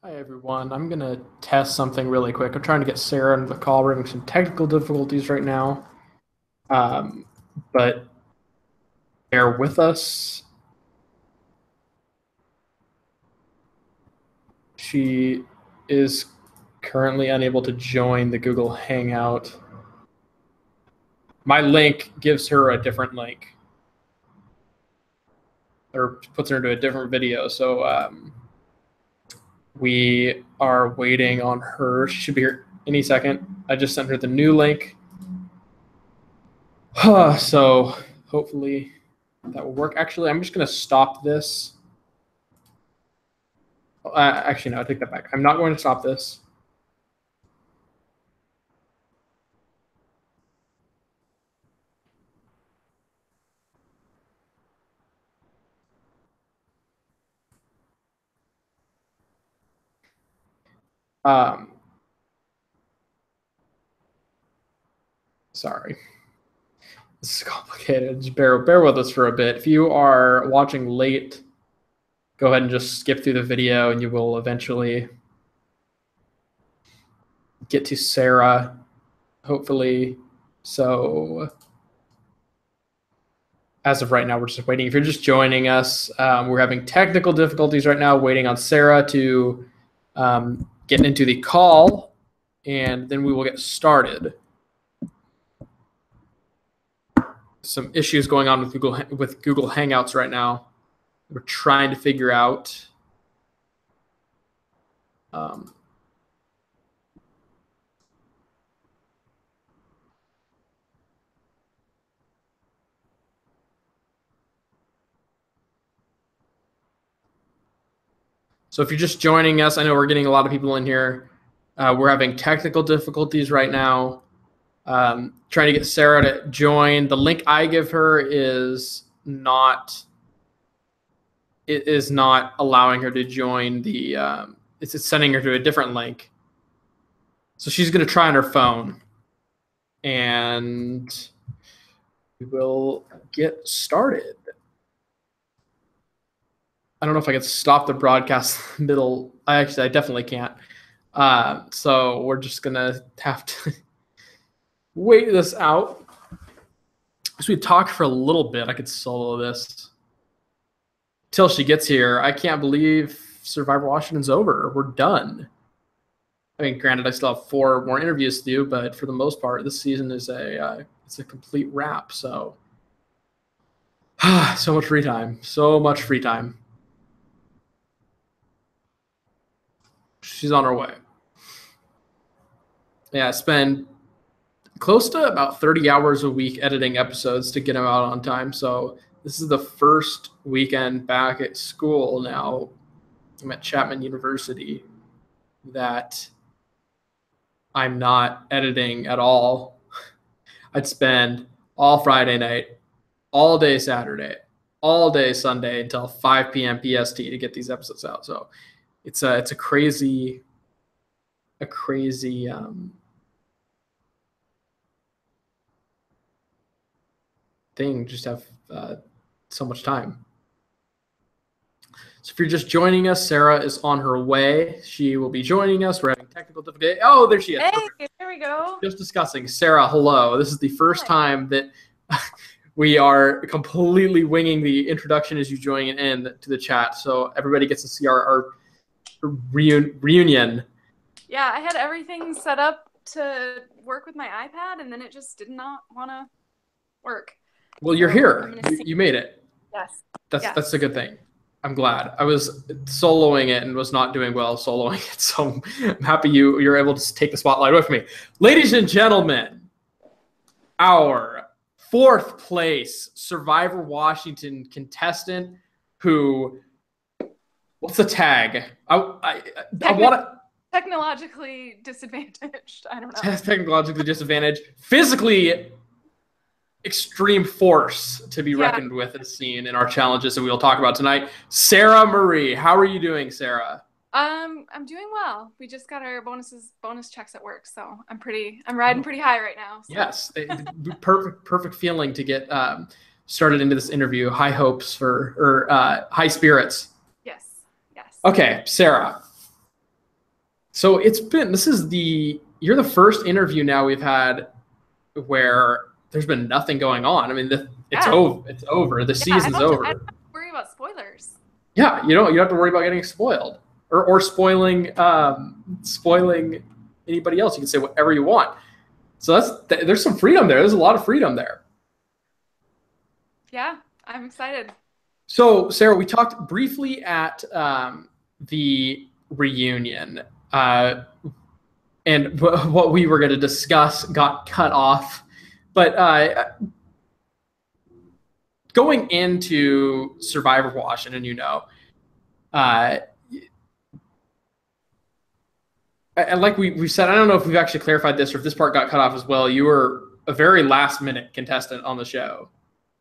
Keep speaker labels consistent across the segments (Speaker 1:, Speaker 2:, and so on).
Speaker 1: Hi everyone. I'm gonna test something really quick. I'm trying to get Sarah into the call. We're having some technical difficulties right now, um, but bear with us. She is currently unable to join the Google Hangout. My link gives her a different link, or puts her into a different video. So we are waiting on her. She should be here any second. I just sent her the new link. So hopefully that will work. Actually, I'm just going to stop this. Actually, no, I take that back. I'm not going to stop this. Um, Sorry. This is complicated. Just bear with us for a bit. If you are watching late, go ahead and just skip through the video and you will eventually get to Sarah, hopefully. So as of right now, we're just waiting. If you're just joining us, we're having technical difficulties right now, waiting on Sarah to get into the call, and then we will get started. Some issues going on with Google Hangouts right now. We're trying to figure out. So if you're just joining us, I know we're getting a lot of people in here. We're having technical difficulties right now. Trying to get Sarah to join. The link I give her is not allowing her to join the it's sending her to a different link. So she's going to try on her phone, and we will get started. I don't know if I can stop the broadcast middle. I definitely can't. So we're just going to have to wait this out. So we talked for a little bit. I could solo this till she gets here. I can't believe Survivor Washington's over. We're done. I mean, granted, I still have 4 more interviews to do, but for the most part, this season is it's a complete wrap. So, so much free time. So much free time. She's on her way. Yeah, I spend close to about 30 hours a week editing episodes to get them out on time. So this is the first weekend back at school now. I'm at Chapman University that I'm not editing at all. I'd spend all Friday night, all day Saturday, all day Sunday until 5 p.m. PST to get these episodes out. So it's a crazy thing. Just have so much time. So if you're just joining us, Sarah is on her way. She will be joining us. We're having technical difficulty. Oh, there she is.
Speaker 2: Hey,
Speaker 1: Perfect.
Speaker 2: there we go.
Speaker 1: Just discussing. Sarah, hello. This is the first time that we are completely winging the introduction as you join in to the chat. So everybody gets to see our reunion.
Speaker 2: Yeah, I had everything set up to work with my iPad, and then it just did not want to work.
Speaker 1: Well, you're here. You made it.
Speaker 2: Yes.
Speaker 1: That's a good thing. I'm glad. I was soloing it and was not doing well soloing it, so I'm happy you're able to take the spotlight with me. Ladies and gentlemen, our 4th place Survivor Washington contestant who, what's the tag? I want to...
Speaker 2: Technologically disadvantaged. I don't know.
Speaker 1: Technologically disadvantaged. Physically extreme force to be reckoned with and seen in our challenges that we will talk about tonight. Sarah Marie, how are you doing, Sarah?
Speaker 2: I'm doing well. We just got our bonus checks at work, so I'm riding pretty high right now. So.
Speaker 1: Yes, perfect feeling to get started into this interview. High hopes high spirits.
Speaker 2: Yes.
Speaker 1: Okay, Sarah. So you're the first interview now we've had where there's been nothing going on. I mean, it's over. It's over. The season's over.
Speaker 2: I don't have to worry about spoilers.
Speaker 1: Yeah, you don't have to worry about getting spoiled or spoiling anybody else. You can say whatever you want. So there's some freedom there. There's a lot of freedom there.
Speaker 2: Yeah, I'm excited.
Speaker 1: So, Sarah, we talked briefly at the reunion, and what we were going to discuss got cut off. But going into Survivor Washington, and like we said, I don't know if we've actually clarified this or if this part got cut off as well. You were a very last-minute contestant on the show.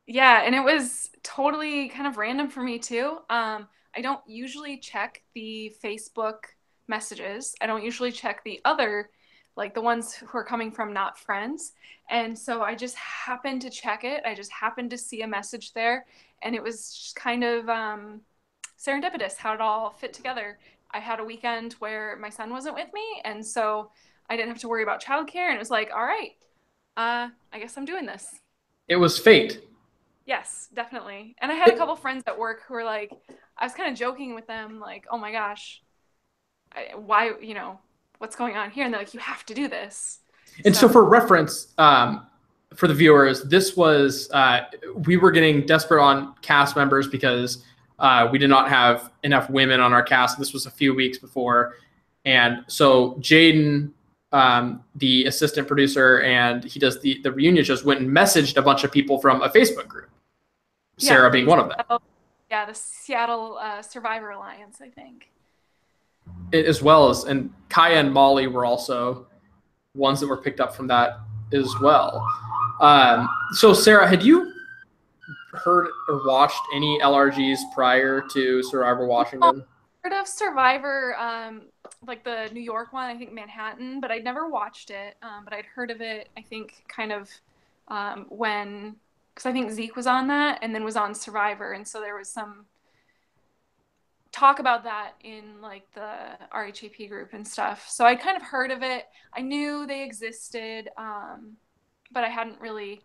Speaker 2: Yeah, and it was totally kind of random for me too. I don't usually check the Facebook messages. I don't usually check the other, like the ones who are coming from not friends. And so I just happened to check it. I just happened to see a message there, and it was just kind of serendipitous how it all fit together. I had a weekend where my son wasn't with me, and so I didn't have to worry about childcare, and it was like, all right, I guess I'm doing this.
Speaker 1: It was fate.
Speaker 2: Yes, definitely. And I had a couple friends at work who were like, I was kind of joking with them, like, oh my gosh, why, what's going on here? And they're like, you have to do this.
Speaker 1: And so for reference, for the viewers, this was, we were getting desperate on cast members because we did not have enough women on our cast. This was a few weeks before. And so Jaden, the assistant producer, and he does the reunion shows, went and messaged a bunch of people from a Facebook group. Sarah being one of them.
Speaker 2: Yeah, the Seattle Survivor Alliance, I think.
Speaker 1: As well as, and Kaya and Molly were also ones that were picked up from that as well. So Sarah, had you heard or watched any LRGs prior to Survivor Washington?
Speaker 2: Heard of Survivor, like the New York one, I think Manhattan, but I'd never watched it. But I'd heard of it, I think, kind of because I think Zeke was on that and then was on Survivor, and so there was some talk about that in like the RHAP group and stuff. So I kind of heard of it. I knew they existed, but I hadn't really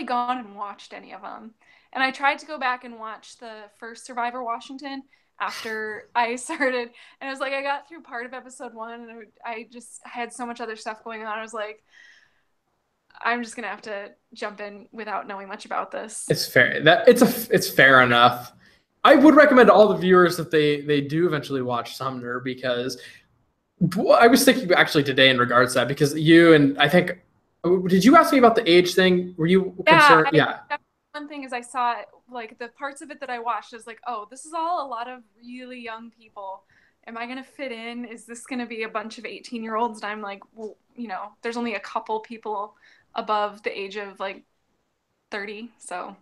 Speaker 2: gone and watched any of them. And I tried to go back and watch the first Survivor Washington after I started, and it was like I got through part of episode 1, and I had so much other stuff going on. I was like, I'm just gonna have to jump in without knowing much about this.
Speaker 1: It's fair. It's fair enough. I would recommend to all the viewers that they do eventually watch Sumner, because I was thinking actually today in regards to that, because you and I think, did you ask me about the age thing? Were you concerned? Yeah.
Speaker 2: One thing is I saw like the parts of it that I watched, I was like, oh, this is all a lot of really young people. Am I going to fit in? Is this going to be a bunch of 18-year-olds? And I'm like, well, there's only a couple people above the age of like 30. So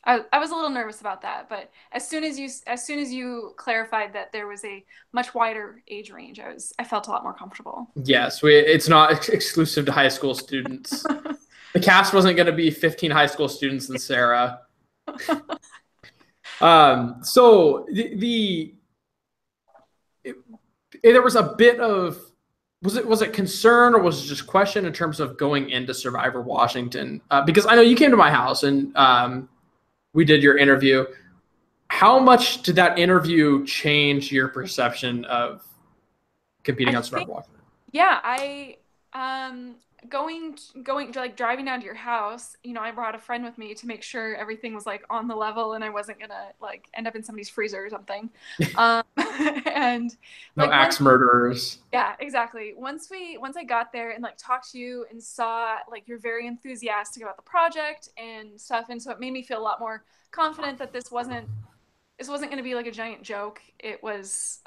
Speaker 2: I was a little nervous about that. But as soon as you clarified that there was a much wider age range, I felt a lot more comfortable. Yes,
Speaker 1: it's not exclusive to high school students. The cast wasn't going to be 15 high school students and Sarah. So there was a bit of, was it concern or was it just question in terms of going into Survivor Washington? Because I know you came to my house and we did your interview. How much did that interview change your perception of competing on Survivor Washington?
Speaker 2: Yeah, going like driving down to your house, I brought a friend with me to make sure everything was like on the level and I wasn't gonna like end up in somebody's freezer or something. And
Speaker 1: no
Speaker 2: like,
Speaker 1: axe murderers.
Speaker 2: Yeah, exactly. Once I got there and like talked to you and saw like you're very enthusiastic about the project and stuff, and so it made me feel a lot more confident that this wasn't going to be like a giant joke. It was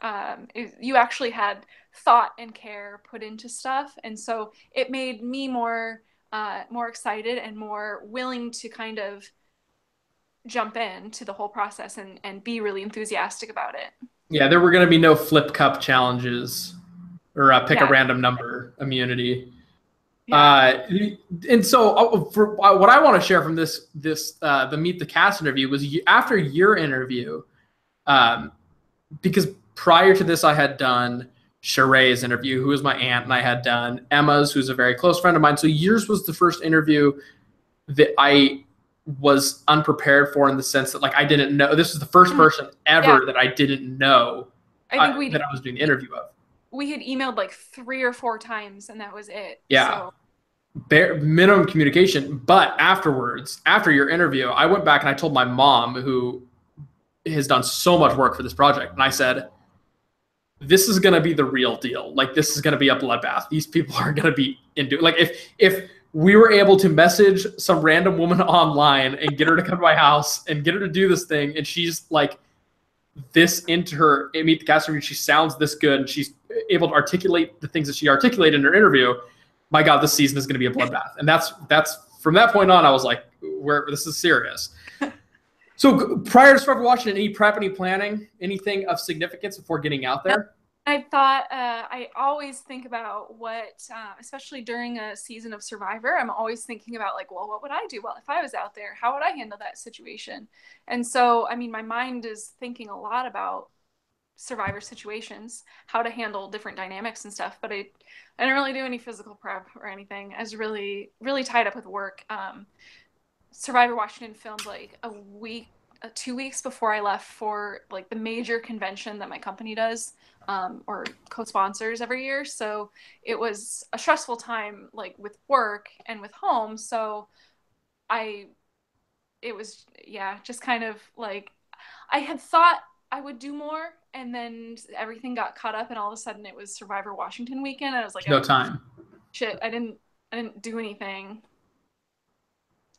Speaker 2: you actually had thought and care put into stuff, and so it made me more excited and more willing to kind of jump into the whole process and be really enthusiastic about it.
Speaker 1: Yeah, there were going to be no flip cup challenges or pick a random number immunity. Yeah. And so for what I want to share from this the Meet the Cast interview was after your interview, because prior to this I had done Sheree's interview, who was my aunt and I had done, Emma's, who's a very close friend of mine. So yours was the first interview that I was unprepared for, in the sense that like I didn't know, this was the first person ever that I didn't know
Speaker 2: I think
Speaker 1: that I was doing the interview of.
Speaker 2: We had emailed like 3 or 4 times, and that was it.
Speaker 1: Yeah.
Speaker 2: So.
Speaker 1: Bare minimum communication. But afterwards, after your interview, I went back and I told my mom, who has done so much work for this project, and I said, this is going to be the real deal. Like, this is going to be a bloodbath. These people are going to be into it. Like, if we were able to message some random woman online and get her to come to my house and get her to do this thing, and she's like this into her Meet the Cast interview, she sounds this good, and she's able to articulate the things that she articulated in her interview, my God, this season is going to be a bloodbath. And that's from that point on, I was like, this is serious. So prior to Survivor Washington, any prep, any planning, anything of significance before getting out there?
Speaker 2: I thought I always think about what, especially during a season of Survivor, I'm always thinking about like, well, what would I do? Well, if I was out there, how would I handle that situation? And so, I mean, my mind is thinking a lot about Survivor situations, how to handle different dynamics and stuff. But I didn't really do any physical prep or anything. I was really, really tied up with work. Survivor Washington filmed like a week, 2 weeks before I left for like the major convention that my company does, or co-sponsors every year. So it was a stressful time, like with work and with home. So it was, yeah, just kind of like, I had thought I would do more, and then everything got caught up, and all of a sudden it was Survivor Washington weekend. I was like,
Speaker 1: no time.
Speaker 2: Shit, I didn't do anything.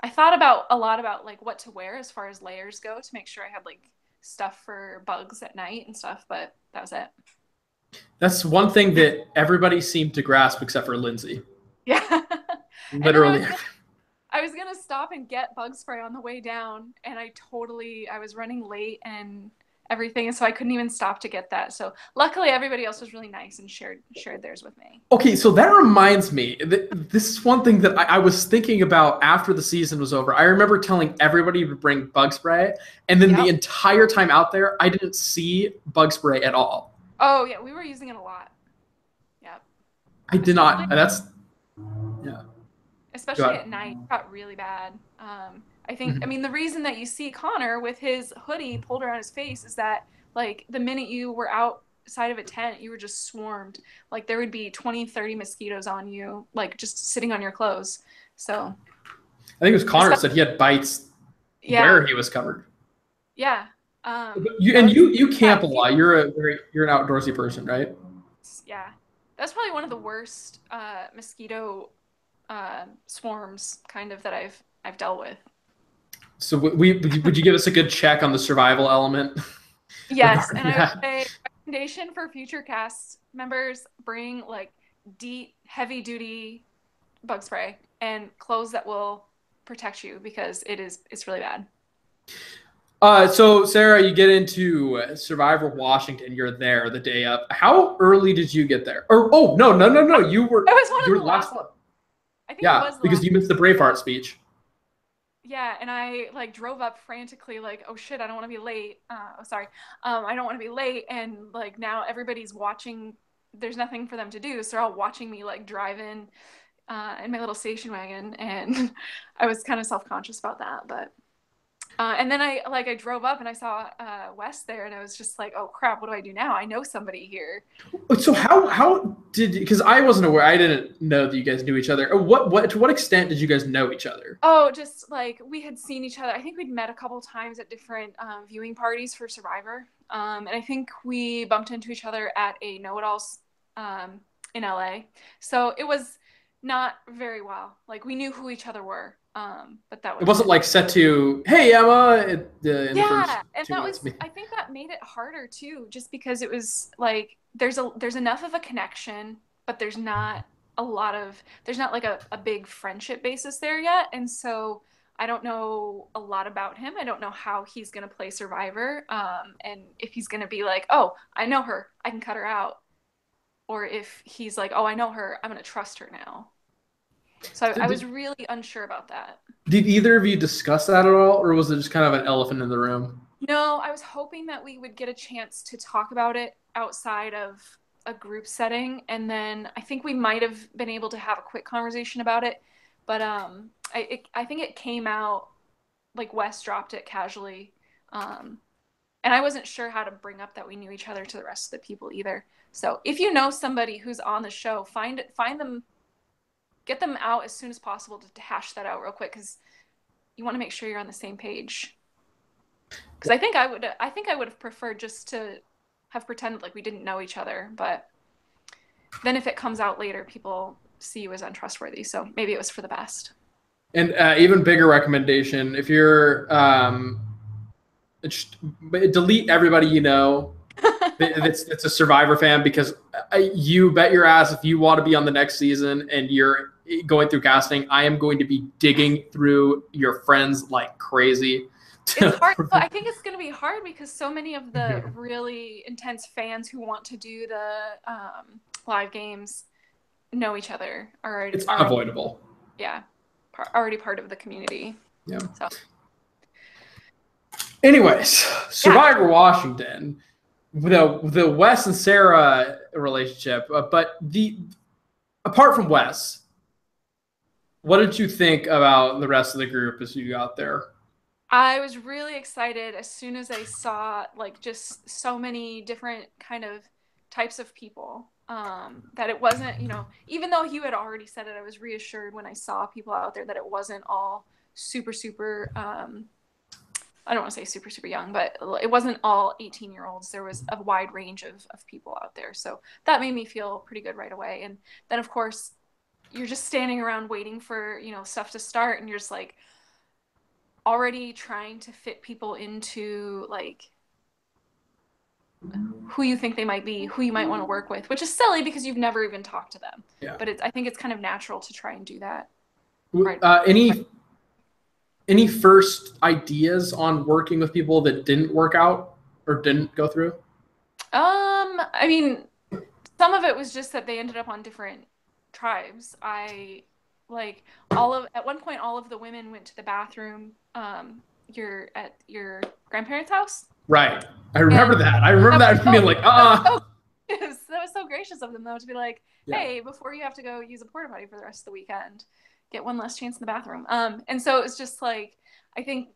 Speaker 2: I thought a lot about like what to wear as far as layers go, to make sure I had like stuff for bugs at night and stuff, but that was it.
Speaker 1: That's one thing that everybody seemed to grasp except for Lindsay.
Speaker 2: Yeah.
Speaker 1: Literally.
Speaker 2: I was gonna stop and get bug spray on the way down, and I was running late and everything, and so I couldn't even stop to get that. So luckily everybody else was really nice and shared theirs with me.
Speaker 1: Okay, so that reminds me, this is one thing that I was thinking about after the season was over. I remember telling everybody to bring bug spray, and then the entire time out there, I didn't see bug spray at all.
Speaker 2: Oh yeah, we were using it a lot. Yep.
Speaker 1: I did not. That's, yeah.
Speaker 2: Especially at night, it got really bad. I think, I mean, the reason that you see Connor with his hoodie pulled around his face is that, like, the minute you were outside of a tent, you were just swarmed. Like, there would be 20, 30 mosquitoes on you, like, just sitting on your clothes. So.
Speaker 1: I think it was Connor that said he had bites where he was covered.
Speaker 2: Yeah.
Speaker 1: You camp a lot. You're an outdoorsy person, right?
Speaker 2: Yeah. That's probably one of the worst mosquito swarms kind of that I've dealt with.
Speaker 1: So would you give us a good check on the survival element?
Speaker 2: Yes, and I would say recommendation for future cast members: bring like deep, heavy duty bug spray and clothes that will protect you, because it's really bad.
Speaker 1: So Sarah, you get into Survivor Washington. You're there the day up. How early did you get there? Or no. You were the last one.
Speaker 2: I think it was
Speaker 1: because you missed the Braveheart speech.
Speaker 2: Yeah, and I like drove up frantically, like, oh shit, I don't want to be late. I don't want to be late, and like now everybody's watching. There's nothing for them to do, so they're all watching me like drive in my little station wagon, and I was kind of self-conscious about that, but. And then I drove up and I saw Wes there, and I was just like, oh crap, what do I do now? I know somebody here.
Speaker 1: So how did, because I wasn't aware, I didn't know that you guys knew each other. To what extent did you guys know each other?
Speaker 2: Oh, just like we had seen each other. I think we'd met a couple times at different viewing parties for Survivor. And I think we bumped into each other at a Know-It-Alls in LA. So it was not very well. Like we knew who each other were. But that was
Speaker 1: it wasn't like set to, hey Emma, in the
Speaker 2: first and that was I think that made it harder too, just because it was like there's enough of a connection, but there's not like a big friendship basis there yet. And so I don't know a lot about him. I don't know how he's gonna play Survivor, and if he's gonna be like, oh, I know her, I can cut her out, or if he's like, oh, I know her, I'm gonna trust her now. So I was really unsure about that.
Speaker 1: Did either of you discuss that at all, or was it just kind of an elephant in the room?
Speaker 2: No, I was hoping that we would get a chance to talk about it outside of a group setting, and then I think we might have been able to have a quick conversation about it, but I think it came out like Wes dropped it casually, um, and I wasn't sure how to bring up that we knew each other to the rest of the people either. So if you know somebody who's on the show, find them, get them out as soon as possible to hash that out real quick, because you want to make sure you're on the same page. Because I think I would have preferred just to have pretended like we didn't know each other, but then if it comes out later, people see you as untrustworthy. So maybe it was for the best.
Speaker 1: And even bigger recommendation: if you're just delete everybody you know it's a Survivor fan, because you bet your ass if you want to be on the next season and you're going through casting, I am going to be digging through your friends like crazy.
Speaker 2: It's hard. I think it's going to be hard because so many of the really intense fans who want to do the live games know each other.
Speaker 1: It's unavoidable.
Speaker 2: Yeah, already part of the community.
Speaker 1: Yeah.
Speaker 2: So.
Speaker 1: Anyways, Survivor Washington, the Wes and Sarah relationship, but apart from Wes, what did you think about the rest of the group as you got there?
Speaker 2: I was really excited as soon as I saw like just so many different kind of types of people, that it wasn't, even though you had already said it, I was reassured when I saw people out there that it wasn't all super, super, I don't want to say super, super young, but it wasn't all 18-year-olds. There was a wide range of people out there. So that made me feel pretty good right away. And then, of course, you're just standing around waiting for, stuff to start. And you're just like already trying to fit people into like who you think they might be, who you might want to work with, which is silly because you've never even talked to them.
Speaker 1: Yeah.
Speaker 2: But I think it's kind of natural to try and do that.
Speaker 1: Right. Any first ideas on working with people that didn't work out or didn't go through?
Speaker 2: I mean, some of it was just that they ended up on different tribes. At one point, all of the women went to the bathroom. You're at your grandparents' house.
Speaker 1: Right. I remember that. I remember that being like,
Speaker 2: That was so gracious of them, though, to be like, hey, before you have to go use a porta potty for the rest of the weekend, get one less chance in the bathroom. And so it was just like, I think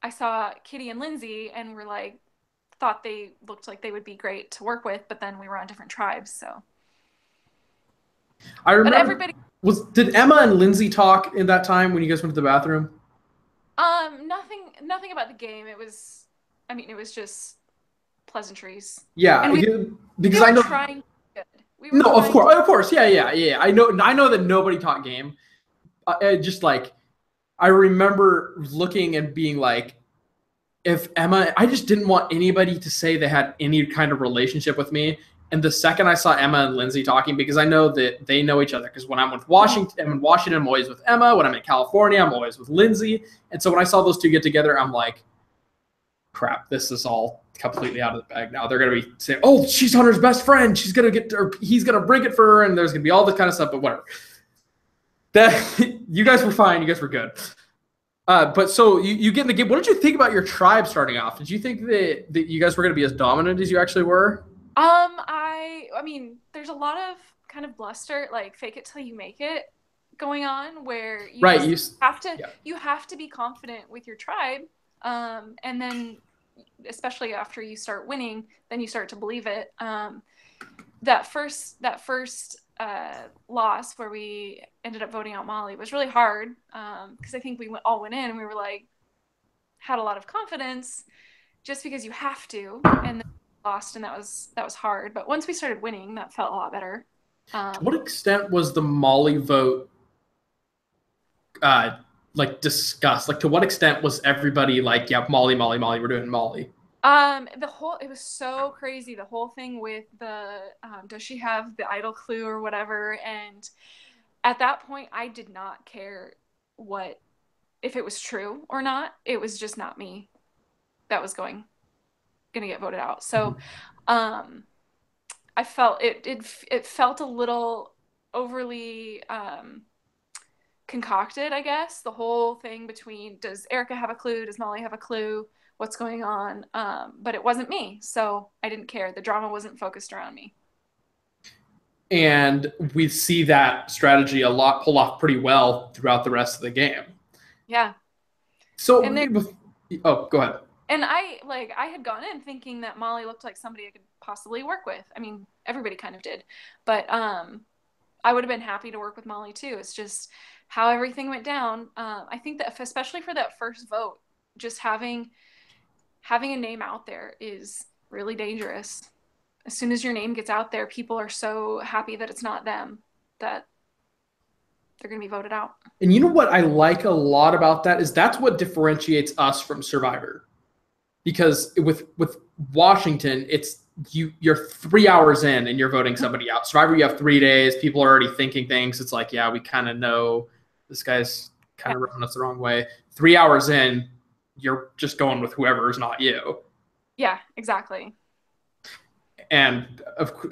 Speaker 2: I saw Kitty and Lindsay and were like, thought they looked like they would be great to work with, but then we were on different tribes. So
Speaker 1: I remember. Did Emma and Lindsay talk in that time when you guys went to the bathroom?
Speaker 2: Nothing about the game. It was just pleasantries.
Speaker 1: Yeah, because I know.
Speaker 2: Trying good.
Speaker 1: Of course, yeah. I know that nobody taught game. Just like, I remember looking and being like, if Emma, I just didn't want anybody to say they had any kind of relationship with me. And the second I saw Emma and Lindsay talking, because I know that they know each other, because when I'm with Washington, I'm always with Emma. When I'm in California, I'm always with Lindsay. And so when I saw those two get together, I'm like, crap, this is all completely out of the bag now. They're going to be saying, oh, she's Hunter's best friend. She's going to get, or he's going to bring it for her. And there's going to be all this kind of stuff, but whatever. You guys were fine. You guys were good. But so you get in the game. What did you think about your tribe starting off? Did you think that you guys were going to be as dominant as you actually were?
Speaker 2: I mean, there's a lot of kind of bluster, like fake it till you make it going on, where you have to be confident with your tribe. And then especially after you start winning, then you start to believe it. That first loss where we ended up voting out Molly was really hard, because I think we all went in and we were like, had a lot of confidence just because you have to, and then lost, and that was hard. But once we started winning, that felt a lot better.
Speaker 1: To what extent was the Molly vote like discussed? Like, to what extent was everybody like, yeah, Molly, we're doing Molly?
Speaker 2: It was so crazy, the whole thing with the does she have the idol clue or whatever, and at that point I did not care if it was true or not. It was just not me that was gonna get voted out. So I felt it felt a little overly concocted, I guess, the whole thing between, does Erica have a clue, does Molly have a clue, what's going on, but it wasn't me, so I didn't care. The drama wasn't focused around me.
Speaker 1: And we see that strategy a lot pull off pretty well throughout the rest of the game.
Speaker 2: Yeah.
Speaker 1: So,
Speaker 2: And then
Speaker 1: oh, go ahead.
Speaker 2: and I had gone in thinking that Molly looked like somebody I could possibly work with. I mean, everybody kind of did. But I would have been happy to work with Molly too. It's just how everything went down. I think that especially for that first vote, just having a name out there is really dangerous. As soon as your name gets out there, people are so happy that it's not them that they're going to be voted out.
Speaker 1: And you know what I like a lot about that is that's what differentiates us from Survivor. Because with Washington, it's you're 3 hours in and you're voting somebody out. Survivor, you have 3 days. People are already thinking things. It's like, yeah, we kind of know this guy's kind of rubbing us the wrong way. 3 hours in, you're just going with whoever is not you.
Speaker 2: Yeah, exactly.
Speaker 1: And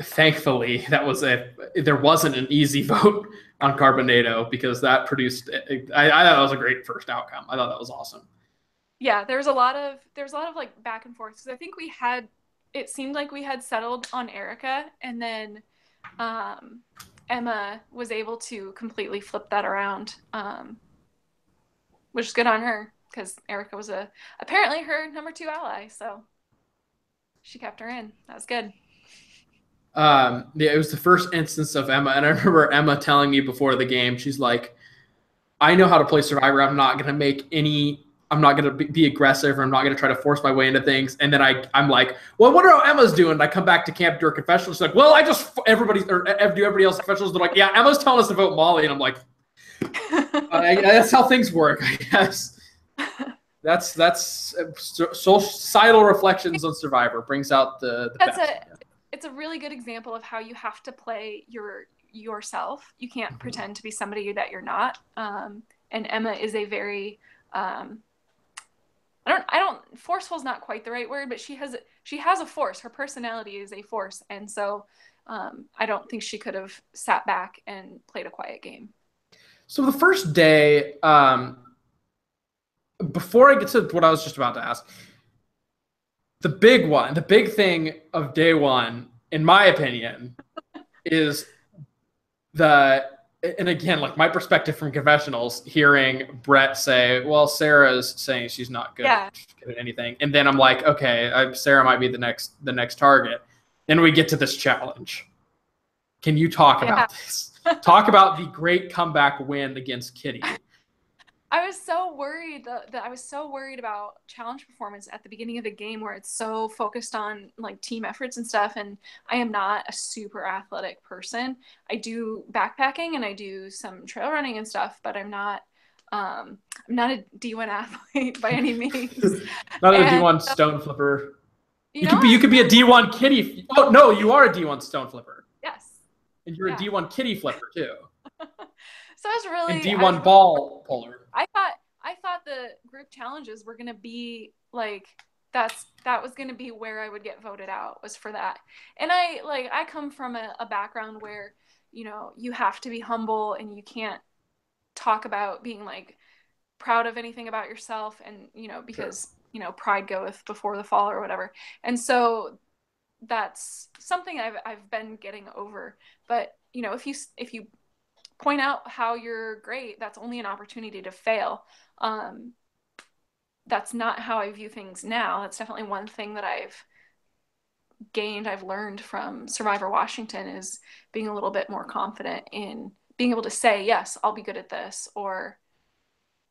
Speaker 1: thankfully, there wasn't an easy vote on Carbonado because that produced. I thought that was a great first outcome. I thought that was awesome.
Speaker 2: Yeah, there was a lot of like back and forth because I think it seemed like we had settled on Erica, and then Emma was able to completely flip that around, which is good on her because Erica was apparently her number 2 ally, so she kept her in. That was good.
Speaker 1: Yeah, it was the first instance of Emma, and I remember Emma telling me before the game, she's like, "I know how to play Survivor. I'm not going to be aggressive, or I'm not going to try to force my way into things." And then I'm like, "Well, I wonder how Emma's doing." And I come back to camp to her confessional. She's like, "Well, I just do everybody else's confessionals." They're like, "Yeah, Emma's telling us to vote Molly," and I'm like, "That's how things work, I guess." That's societal reflections on Survivor brings out the
Speaker 2: That's
Speaker 1: best.
Speaker 2: it's a really good example of how you have to play yourself. You can't pretend to be somebody that you're not. And Emma is a very I don't forceful is not quite the right word, but she has a force. Her personality is a force, and so I don't think she could have sat back and played a quiet game.
Speaker 1: So the first day, before I get to what I was just about to ask, the big thing of day one, in my opinion, is and again, like my perspective from confessionals, hearing Brett say, "Well, Sarah's saying she's not good at anything," and then I'm like, "Okay, Sarah might be the next target." Then we get to this challenge. Can you talk about this? Talk about the great comeback win against Kitty.
Speaker 2: I was so worried that I was so worried about challenge performance at the beginning of the game where it's so focused on like team efforts and stuff. And I am not a super athletic person. I do backpacking and I do some trail running and stuff, but I'm not a D1 athlete by any means.
Speaker 1: Not a D1 stone flipper.
Speaker 2: You
Speaker 1: could be a D1 kitty. Oh no, you are a D1 stone flipper.
Speaker 2: Yes.
Speaker 1: And you're a D1 kitty flipper too.
Speaker 2: So I was really
Speaker 1: and D1 ball puller.
Speaker 2: I thought the group challenges were gonna be like that was gonna be where I would get voted out, was for that. And I come from a background where, you know, you have to be humble and you can't talk about being like proud of anything about yourself, and you know, because you know, pride goeth before the fall or whatever. And so that's something I've been getting over. But you know, if you point out how you're great, that's only an opportunity to fail. That's not how I view things now. That's definitely one thing that I've learned from Survivor Washington, is being a little bit more confident in being able to say, yes, I'll be good at this, or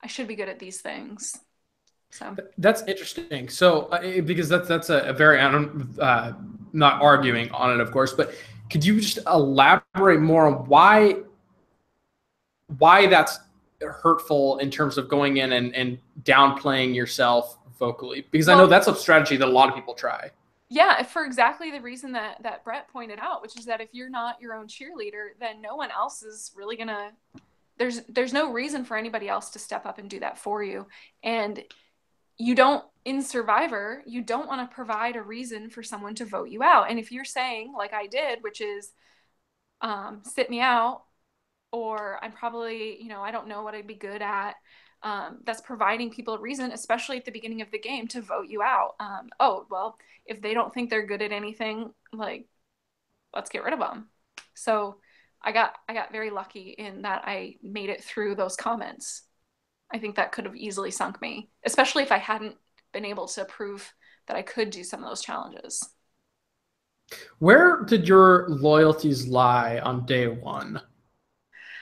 Speaker 2: I should be good at these things. So
Speaker 1: that's interesting. So because that's a very, I don't, not arguing on it, of course, but could you just elaborate more on why that's hurtful in terms of going in and downplaying yourself vocally? Because I know that's a strategy that a lot of people try.
Speaker 2: Yeah, for exactly the reason that Brett pointed out, which is that if you're not your own cheerleader, then no one else is really gonna. There's no reason for anybody else to step up and do that for you, and you don't, in Survivor, you don't want to provide a reason for someone to vote you out. And if you're saying, like I did, which is sit me out, or I'm probably, you know, I don't know what I'd be good at, that's providing people a reason, especially at the beginning of the game, to vote you out. Oh, well, if they don't think they're good at anything, like, let's get rid of them. So I got very lucky in that I made it through those comments. I think that could have easily sunk me, especially if I hadn't been able to prove that I could do some of those challenges.
Speaker 1: Where did your loyalties lie on day one?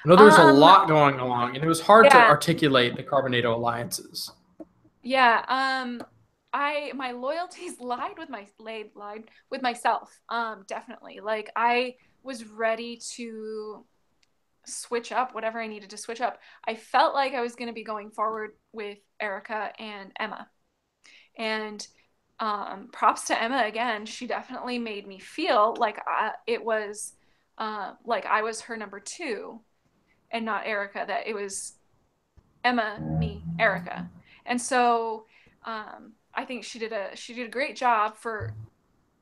Speaker 1: I know there was a
Speaker 2: Um,
Speaker 1: lot going along, and it was hard to
Speaker 2: yeah,
Speaker 1: articulate the Carbonado alliances.
Speaker 2: yeah. I my loyalties lied with myself. Definitely. Like I was ready to switch up whatever I needed to switch up. I felt like I was going to be going forward with Erica and Emma. And props to Emma again. She definitely made me feel like it was like I was her number two and not Erica, that it was Emma, me, Erica. And so I think she did a great job for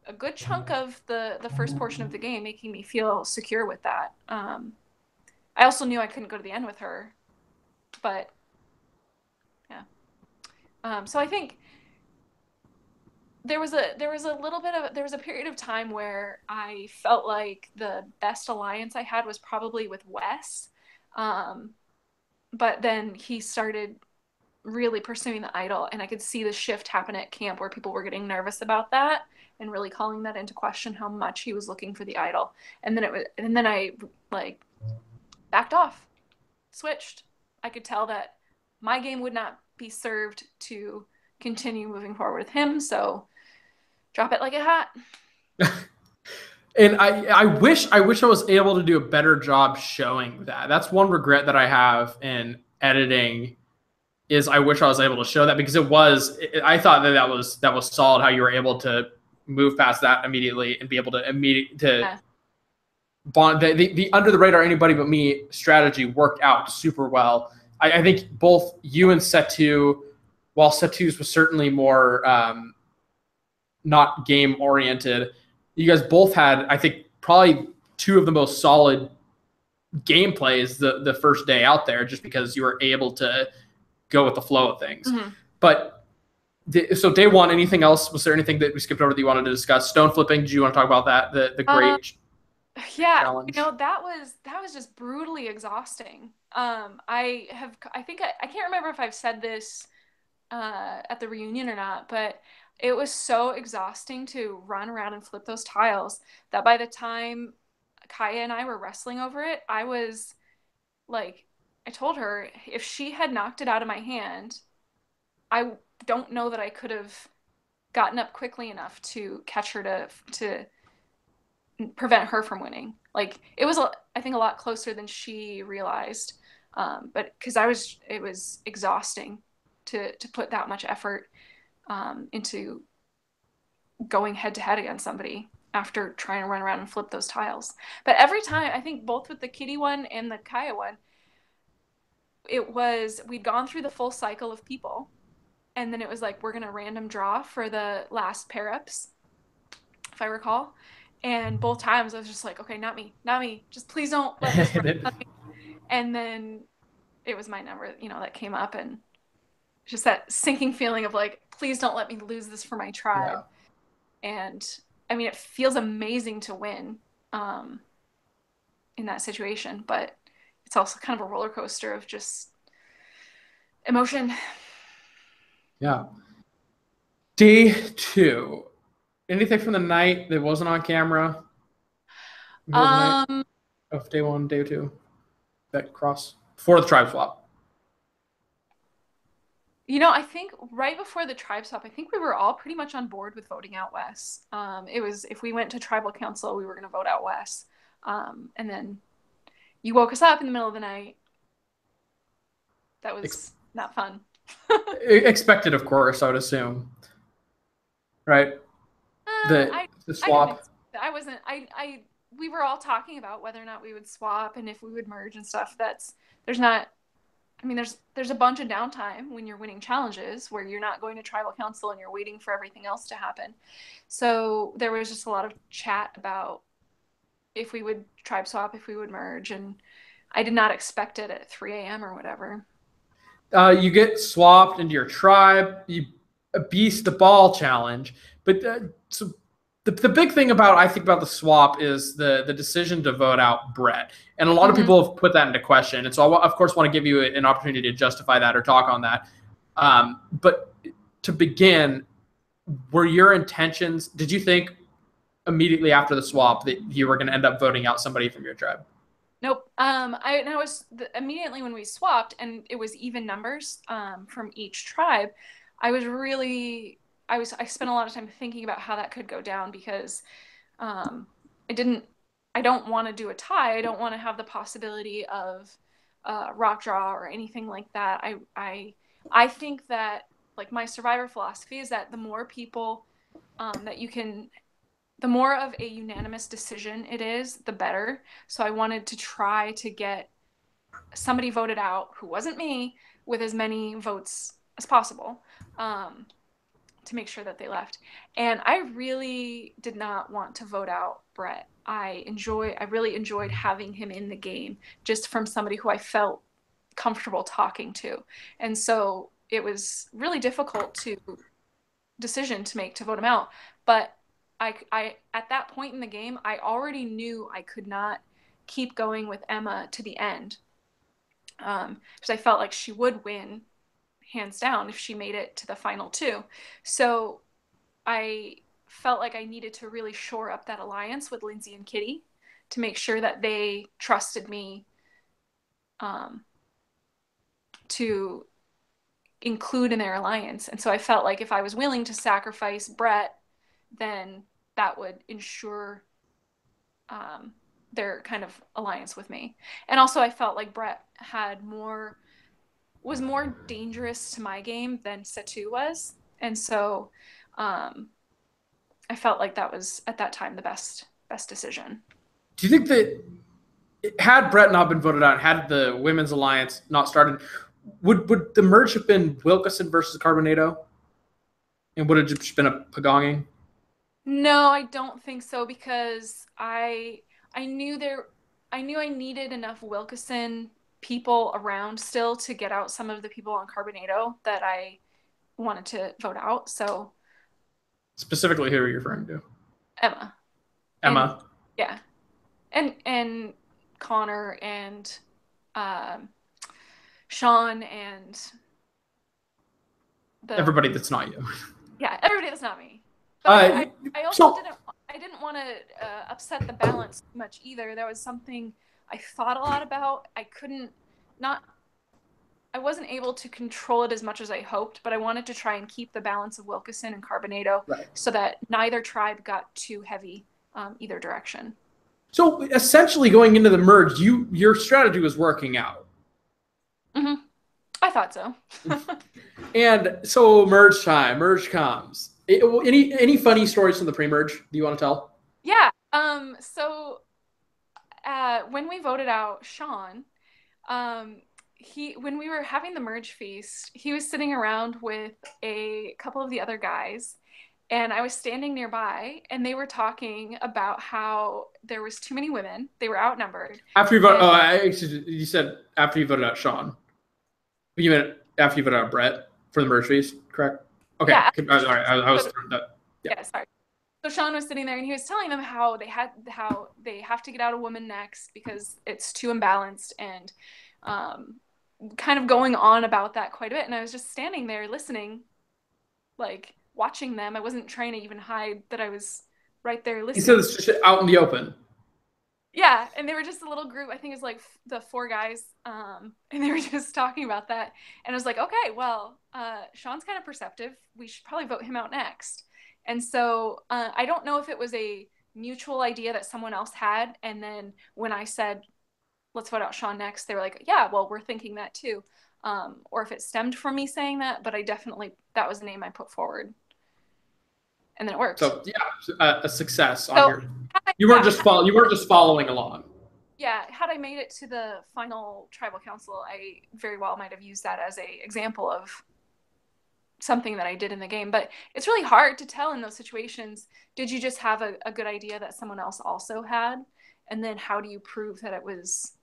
Speaker 2: a good chunk of the first portion of the game, making me feel secure with that. I also knew I couldn't go to the end with her, but yeah. So I think there was a period of time where I felt like the best alliance I had was probably with Wes. Um, but then he started really pursuing the idol, and I could see the shift happen at camp where people were getting nervous about that and really calling that into question, how much he was looking for the idol. And then I like backed off, switched. I could tell that my game would not be served to continue moving forward with him, so drop it like a hat.
Speaker 1: And I wish I was able to do a better job showing that. That's one regret that I have in editing is I wish I was able to show that because I thought that was solid how you were able to move past that immediately and be able to
Speaker 2: Yeah.
Speaker 1: bond the under the radar anybody but me strategy worked out super well. I think both you and Setu, while Setu's was certainly more not game oriented, you guys both had I think probably two of the most solid gameplays the first day out there just because you were able to go with the flow of things.
Speaker 2: Mm-hmm.
Speaker 1: But so day one, anything else? Was there anything that we skipped over that you wanted to discuss? Stone flipping. Did you want to talk about that? The
Speaker 2: Um,
Speaker 1: great
Speaker 2: yeah,
Speaker 1: challenge.
Speaker 2: that was just brutally exhausting. I can't remember if I've said this at the reunion or not, but it was so exhausting to run around and flip those tiles that by the time Kaya and I were wrestling over it, I was like, I told her if she had knocked it out of my hand, I don't know that I could have gotten up quickly enough to catch her to prevent her from winning. Like it was, I think, a lot closer than she realized. But because it was exhausting to put that much effort into going head to head against somebody after trying to run around and flip those tiles. But every time, I think both with the Kitty one and the Kaya one, we'd gone through the full cycle of people, and then it was like we're gonna random draw for the last pair ups, if I recall. And both times I was just like, okay, not me, not me. Just please don't let this run. And then it was my number, that came up, and just that sinking feeling of like, please don't let me lose this for my tribe.
Speaker 1: Yeah.
Speaker 2: And I mean, it feels amazing to win um, in that situation, but it's also kind of a roller coaster of just emotion.
Speaker 1: Yeah. Day two. Anything from the night that wasn't on camera? Middle of the night
Speaker 2: Um,
Speaker 1: of day one, day two. That cross for the tribe swap.
Speaker 2: I think right before the tribe swap, I think we were all pretty much on board with voting out Wes. It was if we went to tribal council, we were going to vote out Wes. And then you woke us up in the middle of the night. That was not fun.
Speaker 1: Expected, of course, I would assume. Right? The
Speaker 2: I
Speaker 1: the
Speaker 2: I didn't.
Speaker 1: swap.
Speaker 2: I wasn't. We were all talking about whether or not we would swap and if we would merge and stuff. There's not. I mean, there's a bunch of downtime when you're winning challenges where you're not going to tribal council and you're waiting for everything else to happen. So there was just a lot of chat about if we would tribe swap, if we would merge, and I did not expect it at 3 a.m. or whatever.
Speaker 1: You get swapped into your tribe. You beast the ball challenge. But so the big thing about I think about the swap is the decision to vote out Brett, and a lot of
Speaker 2: Mm-hmm.
Speaker 1: people have put that into question. And so I of course want to give you an opportunity to justify that or talk on that. But to begin, were your intentions? Did you think immediately after the swap that you were going to end up voting out somebody from your tribe?
Speaker 2: Nope. I was immediately when we swapped and it was even numbers from each tribe. I was really I spent a lot of time thinking about how that could go down because um, I didn't I don't want to do a tie. I don't want to have the possibility of rock draw or anything like that. I think that like my survivor philosophy is that the more people that you can the more of a unanimous decision it is, the better. So I wanted to try to get somebody voted out who wasn't me with as many votes as possible to make sure that they left. And I really did not want to vote out Brett. I really enjoyed having him in the game just from somebody who I felt comfortable talking to. And so it was really difficult to decision to make to vote him out. But I at that point in the game, I already knew I could not keep going with Emma to the end because I felt like she would win hands down if she made it to the final two. So I felt like I needed to really shore up that alliance with Lindsay and Kitty to make sure that they trusted me um, to include in their alliance. And so I felt like if I was willing to sacrifice Brett, then that would ensure their kind of alliance with me. And also I felt like Brett was more dangerous to my game than Satu was. And so I felt like that was at that time the best decision.
Speaker 1: Do you think that had Brett not been voted out, had the women's alliance not started, would the merge have been Wilkeson versus Carbonado? And would it just been a pagonging?
Speaker 2: No, I don't think so because I knew I knew I needed enough Wilkeson people around still to get out some of the people on Carbonado that I wanted to vote out. So
Speaker 1: Specifically, who are you referring to?
Speaker 2: Emma and
Speaker 1: Emma.
Speaker 2: yeah, and Connor and um, Sean and the
Speaker 1: Everybody that's not you.
Speaker 2: yeah everybody that's not me. But I also
Speaker 1: So
Speaker 2: didn't want to upset the balance too much either. That was something I thought a lot about. Not I wasn't able to control it as much as I hoped, but I wanted to try and keep the balance of Wilkeson and Carbonado
Speaker 1: right.
Speaker 2: so that neither tribe got too heavy either direction.
Speaker 1: So essentially, going into the merge, your strategy was working out.
Speaker 2: Mm-hmm. I thought so.
Speaker 1: And so merge time, merge comes. Any funny stories from the pre-merge do you want to tell?
Speaker 2: Yeah. So when we voted out Sean, when we were having the merge feast, he was sitting around with a couple of the other guys, and I was standing nearby, and they were talking about how there was too many women. They were outnumbered.
Speaker 1: After you voted, you said after you voted out Sean. You meant after you voted out Brett for the merge feast, correct? Okay.
Speaker 2: Yeah.
Speaker 1: Sorry, I was.
Speaker 2: Yeah, sorry. So Sean was sitting there and he was telling them how they have to get out a woman next because it's too imbalanced and kind of going on about that quite a bit. And I was just standing there listening, like watching them. I wasn't trying to even hide that I was right there listening.
Speaker 1: He said it's just out in the open.
Speaker 2: Yeah, and they were just a little group. I think it was like the four guys, and they were just talking about that. And I was like, okay, well, Sean's kind of perceptive. We should probably vote him out next. And so I don't know if it was a mutual idea that someone else had. And then when I said, let's vote out Sean next, they were like, yeah, well, we're thinking that too. Or if it stemmed from me saying that, but that was the name I put forward. And then it worked.
Speaker 1: So yeah, a success on your. You weren't just following along.
Speaker 2: Yeah, had I made it to the final tribal council, I very well might have used that as an example of something that I did in the game. But it's really hard to tell in those situations. Did you just have a good idea that someone else also had? And then how do you prove that it was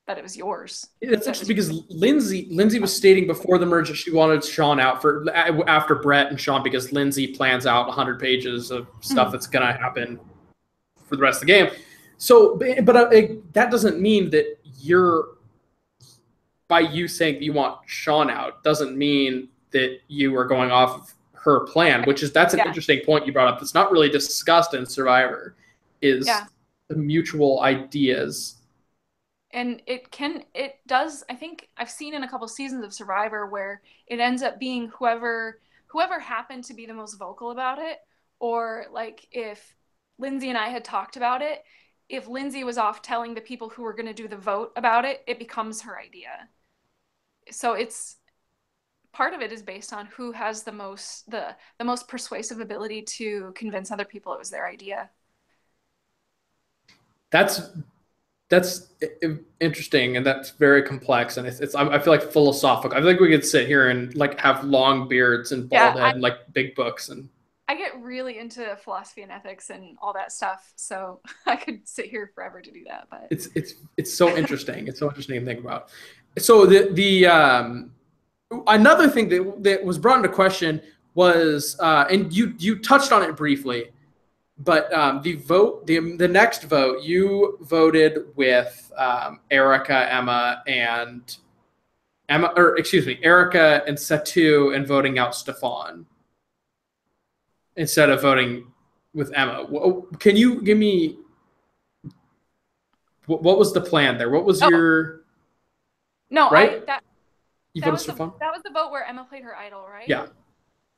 Speaker 2: that it was yours.
Speaker 1: It's interesting because Lindsay was stating before the merge that she wanted Sean out for after Brett and Sean because Lindsay plans out 100 pages of stuff that's gonna happen for the rest of the game. So, but that doesn't mean that by you saying that you want Sean out doesn't mean that you are going off of her plan, that's an interesting point you brought up. That's not really discussed in Survivor, is the mutual ideas.
Speaker 2: And it does, I think I've seen in a couple seasons of Survivor where it ends up being whoever happened to be the most vocal about it, or like if Lindsay and I had talked about it, if Lindsay was off telling the people who were going to do the vote about it, it becomes her idea. So it's part of it is based on who has the most persuasive ability to convince other people it was their idea.
Speaker 1: That's interesting, and that's very complex, and it's I feel like philosophical. I feel like we could sit here and like have long beards and bald head and like big books, and
Speaker 2: I get really into philosophy and ethics and all that stuff, so I could sit here forever to do that. But
Speaker 1: it's so interesting. It's so interesting to think about. So the another thing that was brought into question was, and you touched on it briefly, but the next vote, you voted with Erica, Emma, and Satu, and voting out Stefan instead of voting with Emma. Can you give me what was the plan there? What was your right?
Speaker 2: That was the vote where Emma played her idol, right?
Speaker 1: Yeah.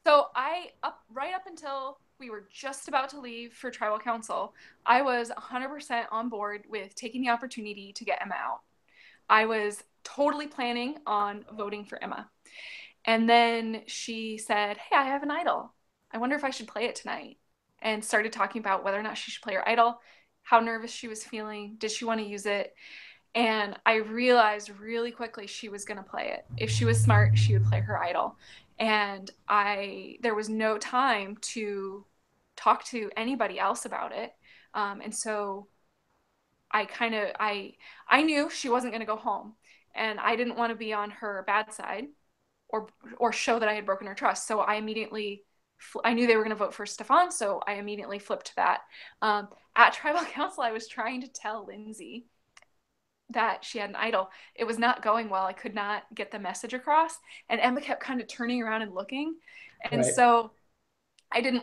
Speaker 2: So right up until we were just about to leave for tribal council, I was 100% on board with taking the opportunity to get Emma out. I was totally planning on voting for Emma. And then she said, "Hey, I have an idol. I wonder if I should play it tonight." And started talking about whether or not she should play her idol, how nervous she was feeling, did she want to use it? And I realized really quickly she was going to play it. If she was smart, she would play her idol. And there was no time to talk to anybody else about it. And so I knew she wasn't going to go home, and I didn't want to be on her bad side or show that I had broken her trust. So I knew they were going to vote for Stefan. So I immediately flipped that. At tribal council, I was trying to tell Lindsay that she had an idol. It was not going well. I could not get the message across, and Emma kept kind of turning around and looking. And so I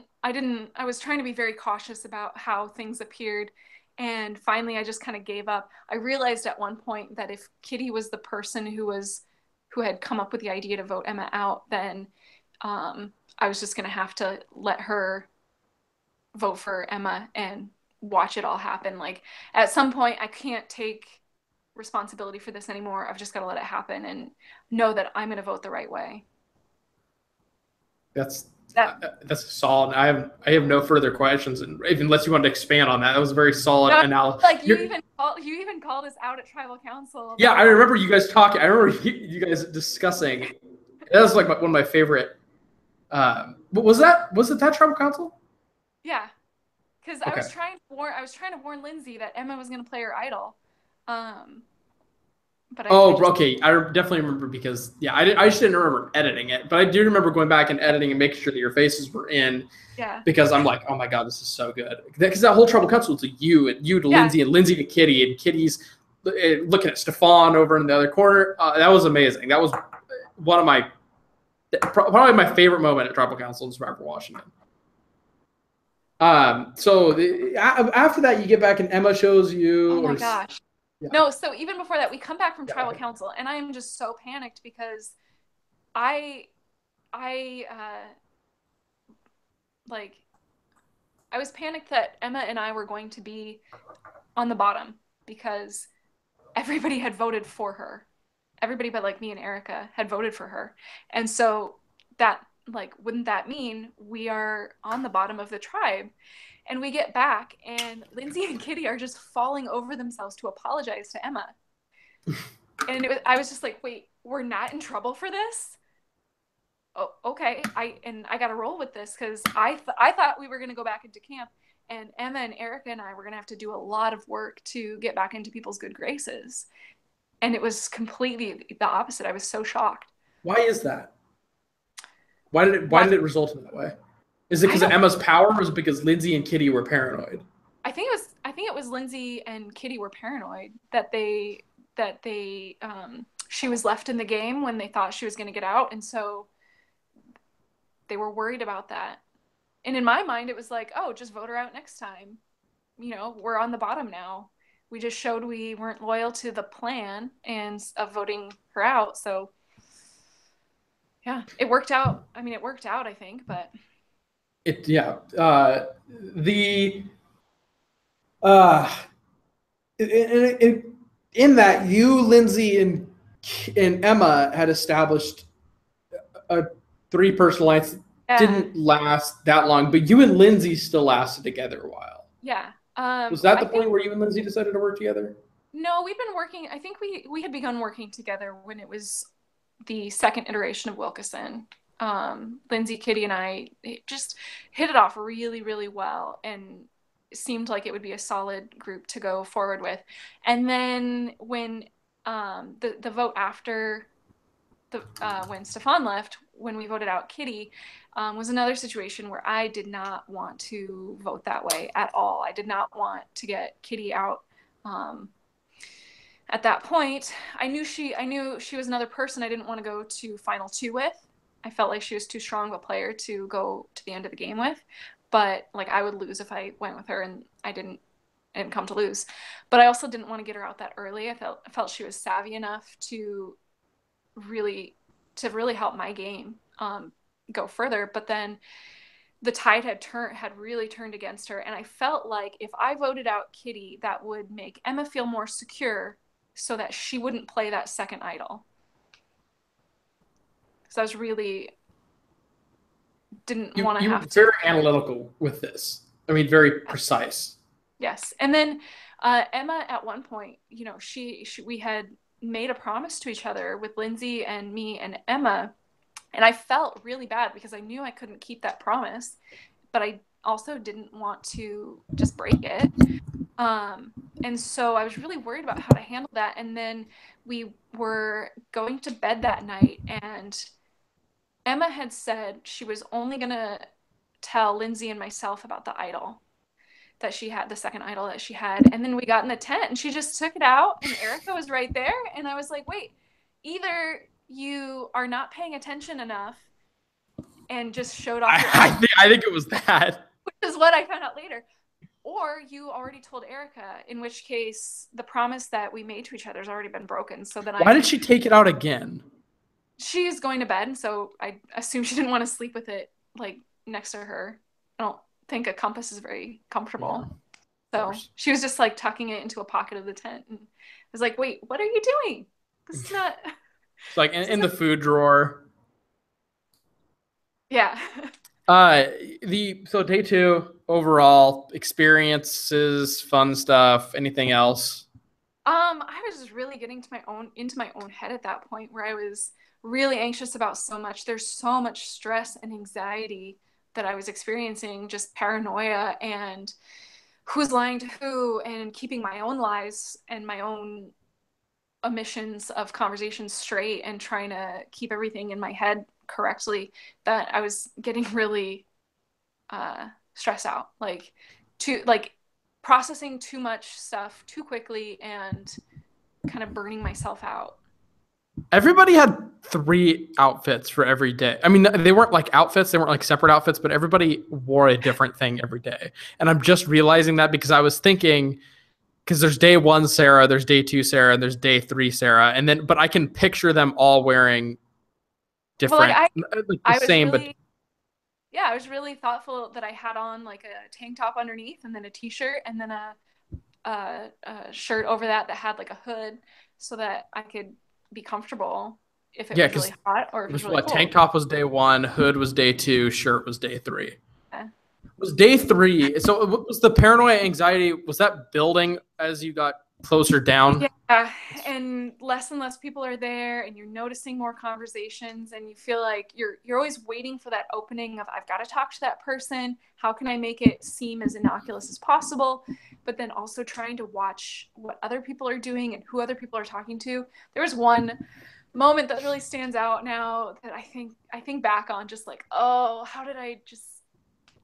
Speaker 2: was trying to be very cautious about how things appeared. And finally I just kind of gave up. I realized at one point that if Kitty was the person who had come up with the idea to vote Emma out, then I was just going to have to let her vote for Emma and watch it all happen. Like at some point I can't take responsibility for this anymore. I've just got to let it happen and know that I'm going to vote the right way.
Speaker 1: That's solid. I have no further questions, and unless you wanted to expand on that, that was a very solid analysis.
Speaker 2: Like you even called us out at tribal council.
Speaker 1: Yeah, I remember you guys talking. I remember you guys discussing. That was like one of my favorite. Was it that tribal council?
Speaker 2: Yeah, because I was trying to warn Lindsay that Emma was going to play her idol. But
Speaker 1: okay. I definitely remember because I just didn't remember editing it, but I do remember going back and editing and making sure that your faces were in.
Speaker 2: Yeah.
Speaker 1: Because I'm like, oh my god, this is so good. Because that whole tribal council to you to Lindsay and Lindsay to Kitty, and Kitty's looking at Stefan over in the other corner. That was amazing. That was probably my favorite moment at tribal council in Survivor Washington. So after that, you get back and Emma shows you.
Speaker 2: Oh my gosh. Yeah. No, so even before that, we come back from tribal council, and I am just so panicked because I was panicked that Emma and I were going to be on the bottom because everybody had voted for her. Everybody but like me and Erica had voted for her. And so that wouldn't that mean we are on the bottom of the tribe? And we get back, and Lindsay and Kitty are just falling over themselves to apologize to Emma. And I was just like, wait, we're not in trouble for this? Oh, okay. I got to roll with this because I thought we were going to go back into camp, and Emma and Erica and I were going to have to do a lot of work to get back into people's good graces. And it was completely the opposite. I was so shocked.
Speaker 1: Why is that? Why did it result in that way? Is it
Speaker 2: I
Speaker 1: because of
Speaker 2: don't
Speaker 1: Emma's power, or is it because Lindsay and Kitty were paranoid?
Speaker 2: I think it was Lindsay and Kitty were paranoid that she was left in the game when they thought she was going to get out, and so they were worried about that. And in my mind, it was like, oh, just vote her out next time. We're on the bottom now. We just showed we weren't loyal to the plan and of voting her out. So yeah, it worked out. I mean, it worked out, I think, but
Speaker 1: The in that you, Lindsay, and Emma had established a 3-person alliance. Didn't last that long, but you and Lindsay still lasted together a while.
Speaker 2: Yeah.
Speaker 1: Was that the point where you and Lindsay decided to work together?
Speaker 2: No, we've been working. I think we had begun working together when it was the second iteration of Wilkeson. Lindsay, Kitty, and I just hit it off really, really well, and it seemed like it would be a solid group to go forward with. And then when the vote after when Stefan left, when we voted out Kitty, was another situation where I did not want to vote that way at all. I did not want to get Kitty out. At that point, I knew she was another person I didn't want to go to final 2 with. I felt like she was too strong of a player to go to the end of the game with, but like I would lose if I went with her, and I didn't come to lose. But I also didn't want to get her out that early. I felt she was savvy enough to really help my game go further. But then the tide had really turned against her, and I felt like if I voted out Kitty, that would make Emma feel more secure, so that she wouldn't play that second idol. So I was really didn't want to have to.
Speaker 1: You were very analytical with this. I mean, very precise.
Speaker 2: Yes. And then Emma, at one point, we had made a promise to each other with Lindsay and me and Emma, and I felt really bad because I knew I couldn't keep that promise, but I also didn't want to just break it. And so I was really worried about how to handle that. And then we were going to bed that night, and Emma had said she was only going to tell Lindsay and myself about the idol that she had, the second idol that she had. And then we got in the tent, and she just took it out, and Erica was right there. And I was like, wait, either you are not paying attention enough and just showed off.
Speaker 1: I think it was that.
Speaker 2: Which is what I found out later. Or you already told Erica, in which case the promise that we made to each other has already been broken. So then
Speaker 1: why did she take it out again?
Speaker 2: She's going to bed, and so I assume she didn't want to sleep with it like next to her. I don't think a compass is very comfortable. Yeah, so she was just like tucking it into a pocket of the tent, and I was like, wait, what are you doing? This is not.
Speaker 1: It's like in the food drawer.
Speaker 2: Yeah.
Speaker 1: So day 2 overall experiences, fun stuff, anything else?
Speaker 2: I was just really getting into my own head at that point, where I was really anxious about so much. There's so much stress and anxiety that I was experiencing, just paranoia and who's lying to who, and keeping my own lies and my own omissions of conversations straight, and trying to keep everything in my head correctly, that I was getting really stressed out, like processing too much stuff too quickly and kind of burning myself out.
Speaker 1: Everybody had 3 outfits for every day. I mean, they weren't like outfits, they weren't like separate outfits, but everybody wore a different thing every day. And I'm just realizing that because I was thinking, because there's day 1 Sarah, there's day 2 Sarah, and there's day 3 Sarah, and then but I can picture them all wearing different,
Speaker 2: I was really thoughtful that I had on like a tank top underneath, and then a t-shirt, and then a shirt over that had like a hood, so that I could be comfortable if it was really hot or if it was really cold.
Speaker 1: Tank top was day 1, hood was day 2, shirt was day 3. Was day 3. So was the paranoia, anxiety, was that building as you got closer down.
Speaker 2: Yeah, and less people are there, and you're noticing more conversations, and you feel like you're always waiting for that opening of I've got to talk to that person. How can I make it seem as innocuous as possible? But then also trying to watch what other people are doing and who other people are talking to. There was one moment that really stands out now that I think back on, just like, oh, how did I just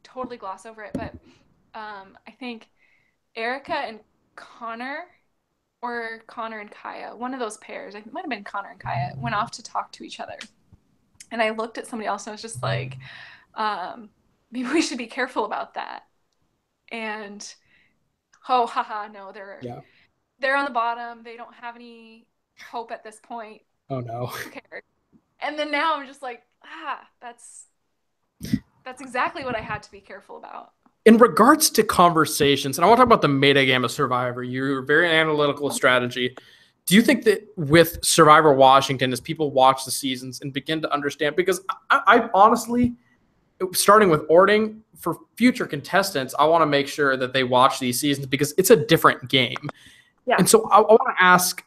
Speaker 2: totally gloss over it? But I think Erica and Connor, or Connor and Kaya, one of those pairs, I think it might have been Connor and Kaya, went off to talk to each other. And I looked at somebody else and I was just like, maybe we should be careful about that. And oh, haha, no,
Speaker 1: Yeah.
Speaker 2: they're on the bottom. They don't have any hope at this point.
Speaker 1: Oh no.
Speaker 2: Who cares? And then now I'm just like, that's exactly what I had to be careful about.
Speaker 1: In regards to conversations, and I want to talk about the meta game of Survivor, you're very analytical strategy. Do you think that with Survivor Washington, as people watch the seasons and begin to understand, because I honestly, starting with Orting, for future contestants, I want to make sure that they watch these seasons because it's a different game.
Speaker 2: Yeah.
Speaker 1: And so I want to ask,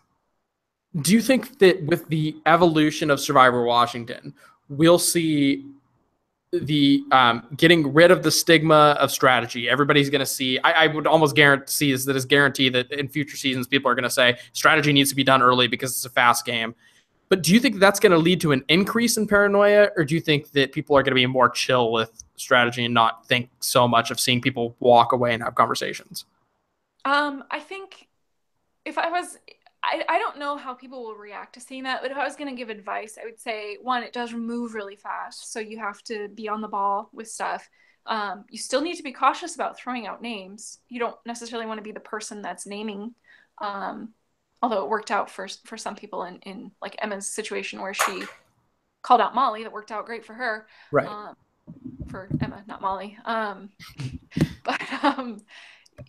Speaker 1: do you think that with the evolution of Survivor Washington, we'll see the getting rid of the stigma of strategy? Everybody's going to see, I would almost guarantee that it's guaranteed that in future seasons, people are going to say strategy needs to be done early because it's a fast game. But do you think that's going to lead to an increase in paranoia, or do you think that people are going to be more chill with strategy and not think so much of seeing people walk away and have conversations?
Speaker 2: I think if I don't know how people will react to seeing that, but if I was going to give advice, I would say, one, it does move really fast, so you have to be on the ball with stuff. You still need to be cautious about throwing out names. You don't necessarily want to be the person that's naming, although it worked out for some people in like Emma's situation where she called out Molly. That worked out great for her.
Speaker 1: Right.
Speaker 2: For Emma, not Molly. But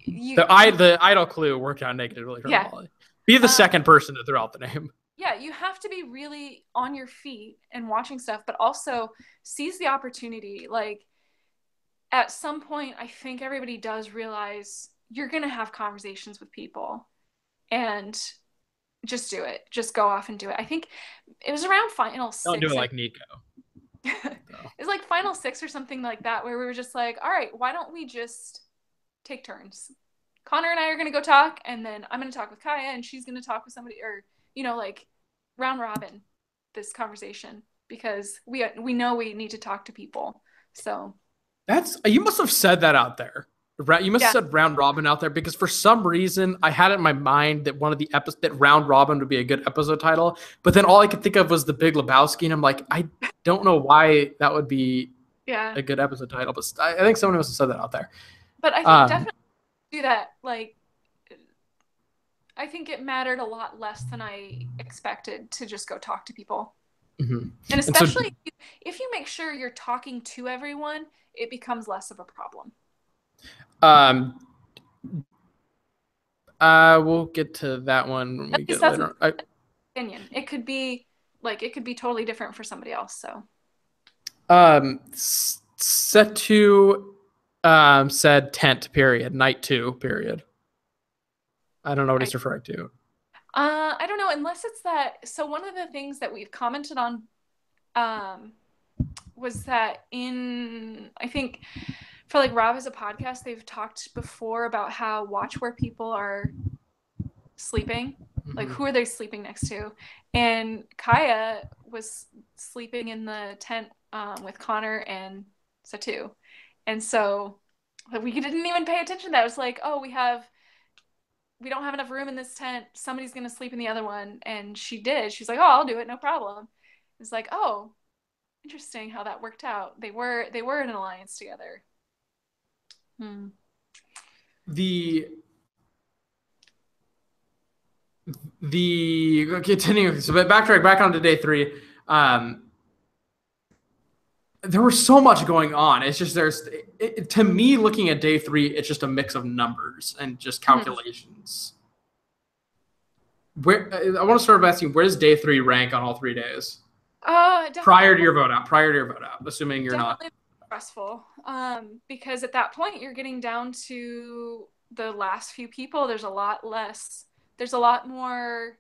Speaker 1: the idle clue worked out negatively for Molly. Be the second person to throw out the name.
Speaker 2: Yeah, you have to be really on your feet and watching stuff, but also seize the opportunity. Like, at some point, I think everybody does realize you're going to have conversations with people, and just do it. Just go off and do it. I think it was around final 6.
Speaker 1: Don't do it like Nico.
Speaker 2: It's like final 6 or something like that, where we were just like, all right, why don't we just take turns? Connor and I are going to go talk, and then I'm going to talk with Kaya, and she's going to talk with somebody, or, like round robin this conversation, because we know we need to talk to people. So
Speaker 1: you must have said that out there. You must have said round robin out there, because for some reason I had it in my mind that one of the episodes, that round robin would be a good episode title, but then all I could think of was The Big Lebowski, and I'm like, I don't know why that would be a good episode title, but I think someone must have said that out there.
Speaker 2: But I think definitely do that. Like, I think it mattered a lot less than I expected to just go talk to people.
Speaker 1: Mm-hmm.
Speaker 2: And especially if you make sure you're talking to everyone, it becomes less of a problem.
Speaker 1: We'll get to that one when we get later.
Speaker 2: Opinion. It could be totally different for somebody else. So,
Speaker 1: set to said tent period, night 2 period. I don't know what he's referring to.
Speaker 2: I don't know, unless it's that. So one of the things that we've commented on was that I think for like Rob as a podcast, they've talked before about how watch where people are sleeping. Mm-hmm. Like, who are they sleeping next to? And Kaya was sleeping in the tent with Connor and Satu. And so we didn't even pay attention to that. It was like, oh, we don't have enough room in this tent. Somebody's going to sleep in the other one. And she did. She's like, oh, I'll do it. No problem. It's like, oh, interesting how that worked out. They were in an alliance together.
Speaker 1: Continuing, so back onto day 3. There was so much going on. It's just to me, looking at day 3, it's just a mix of numbers and just calculations. Where I want to start by asking, where does day 3 rank on all 3 days? Prior to your vote out, assuming you're not
Speaker 2: stressful. Because at that point you're getting down to the last few people. There's there's a lot more,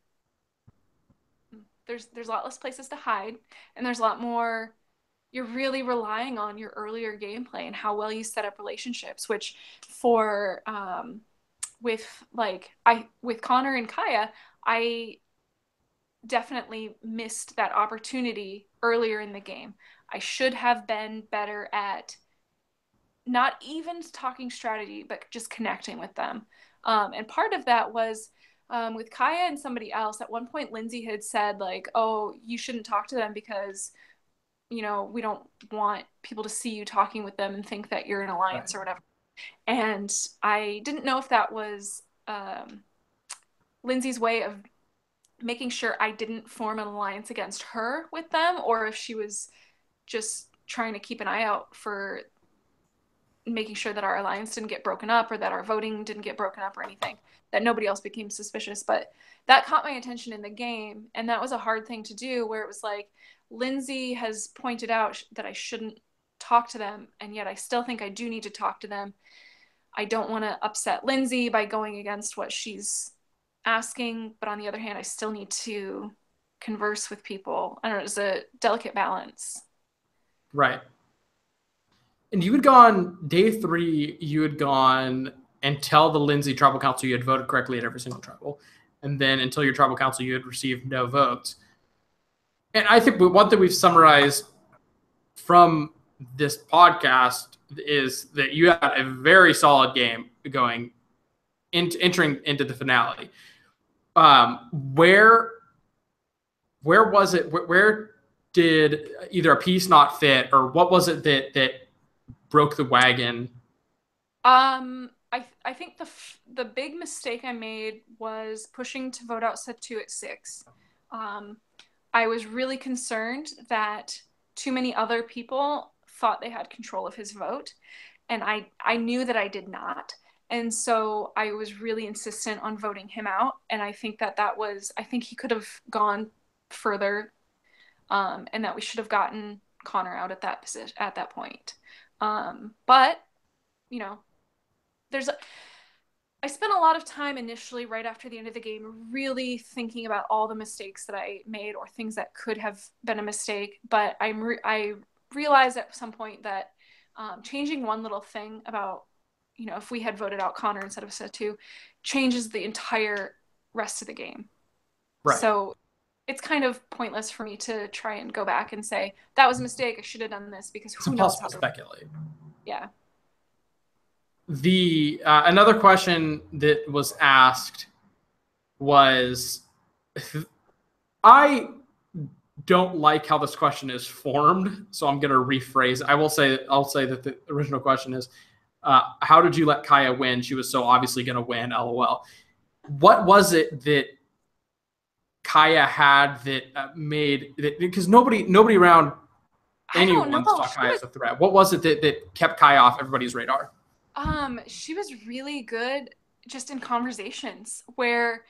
Speaker 2: there's a lot less places to hide, and there's a lot more, you're really relying on your earlier gameplay and how well you set up relationships, which for with Connor and Kaya, I definitely missed that opportunity earlier in the game. I should have been better at not even talking strategy, but just connecting with them. And part of that was with Kaya and somebody else. At one point, Lindsay had said, like, oh, you shouldn't talk to them because, we don't want people to see you talking with them and think that you're an alliance
Speaker 1: Right.
Speaker 2: or whatever. And I didn't know if that was Lindsay's way of making sure I didn't form an alliance against her with them, or if she was just trying to keep an eye out for making sure that our alliance didn't get broken up or that our voting didn't get broken up or anything, that nobody else became suspicious. But that caught my attention in the game, and that was a hard thing to do, where it was like Lindsay has pointed out that I shouldn't talk to them, and yet I still think I do need to talk to them. I don't want to upset Lindsay by going against what she's asking, but on the other hand, I still need to converse with people. I don't know, it's a delicate balance.
Speaker 1: Right. And you had gone day 3, you had gone and tell the Lindsay tribal council you had voted correctly at every single tribal. And then until your tribal council, you had received no votes. And I think one thing we've summarized from this podcast is that you had a very solid game going entering into the finale. Where was it? Where did either a piece not fit, or what was it that broke the wagon?
Speaker 2: I think the big mistake I made was pushing to vote out Satu at 6. Um, I was really concerned that too many other people thought they had control of his vote, and I knew that I did not. And so I was really insistent on voting him out, and I think I think he could have gone further, and that we should have gotten Connor out at that position at that point. But you know, there's I spent a lot of time initially right after the end of the game really thinking about all the mistakes that I made or things that could have been a mistake. But I realized at some point that changing one little thing about, if we had voted out Connor instead of Satu changes the entire rest of the game.
Speaker 1: Right.
Speaker 2: So it's kind of pointless for me to try and go back and say, that was a mistake. I should have done this, because
Speaker 1: It's
Speaker 2: who knows
Speaker 1: impossible
Speaker 2: how
Speaker 1: to speculate.
Speaker 2: Yeah.
Speaker 1: The another question that was asked was, I don't like how this question is formed, so I'm going to rephrase. I'll say that the original question is, how did you let Kaya win? She was so obviously going to win. LOL. What was it that Kaya had that made that? Because nobody around
Speaker 2: I don't
Speaker 1: anyone
Speaker 2: know.
Speaker 1: saw Kaya as a threat. What was it that kept Kaya off everybody's radar?
Speaker 2: She was really good just in conversations where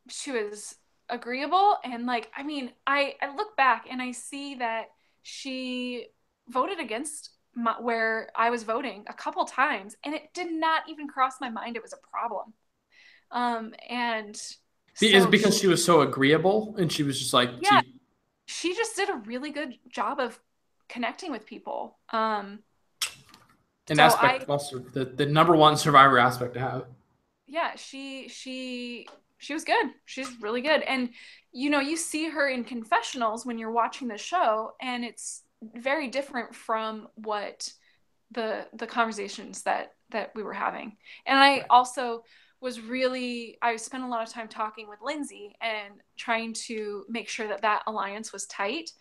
Speaker 2: she was agreeable, and like, I mean, I look back and I see that she voted against where I was voting a couple times, and it did not even cross my mind it was a problem. And
Speaker 1: Is it
Speaker 2: so
Speaker 1: because she was so agreeable and she was just like
Speaker 2: yeah, she just did a really good job of connecting with people.
Speaker 1: an
Speaker 2: So
Speaker 1: aspect of also the number one survivor aspect to have.
Speaker 2: yeah, she was good. She's really good. And you see her in confessionals when you're watching the show, and it's very different from what the conversations that we were having. And I
Speaker 1: Right.
Speaker 2: also I spent a lot of time talking with Lindsay and trying to make sure that alliance was tight.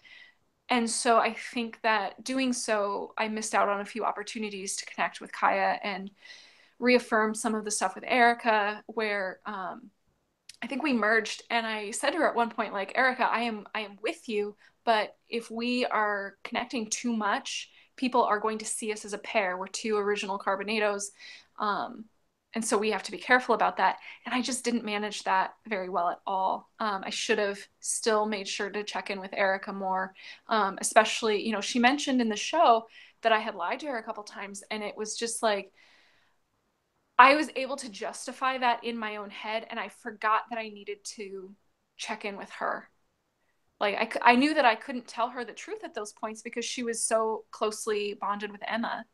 Speaker 2: And so I think that doing so, I missed out on a few opportunities to connect with Kaya and reaffirm some of the stuff with Erica, where I think we merged, and I said to her at one point, like, Erica, I am with you, but if we are connecting too much, people are going to see us as a pair. We're two original Carbonados. And so we have to be careful about that. And I just didn't manage that very well at all. I should have still made sure to check in with Erica more, especially, she mentioned in the show that I had lied to her a couple times, and it was just like, I was able to justify that in my own head, and I forgot that I needed to check in with her. Like I knew that I couldn't tell her the truth at those points because she was so closely bonded with Emma,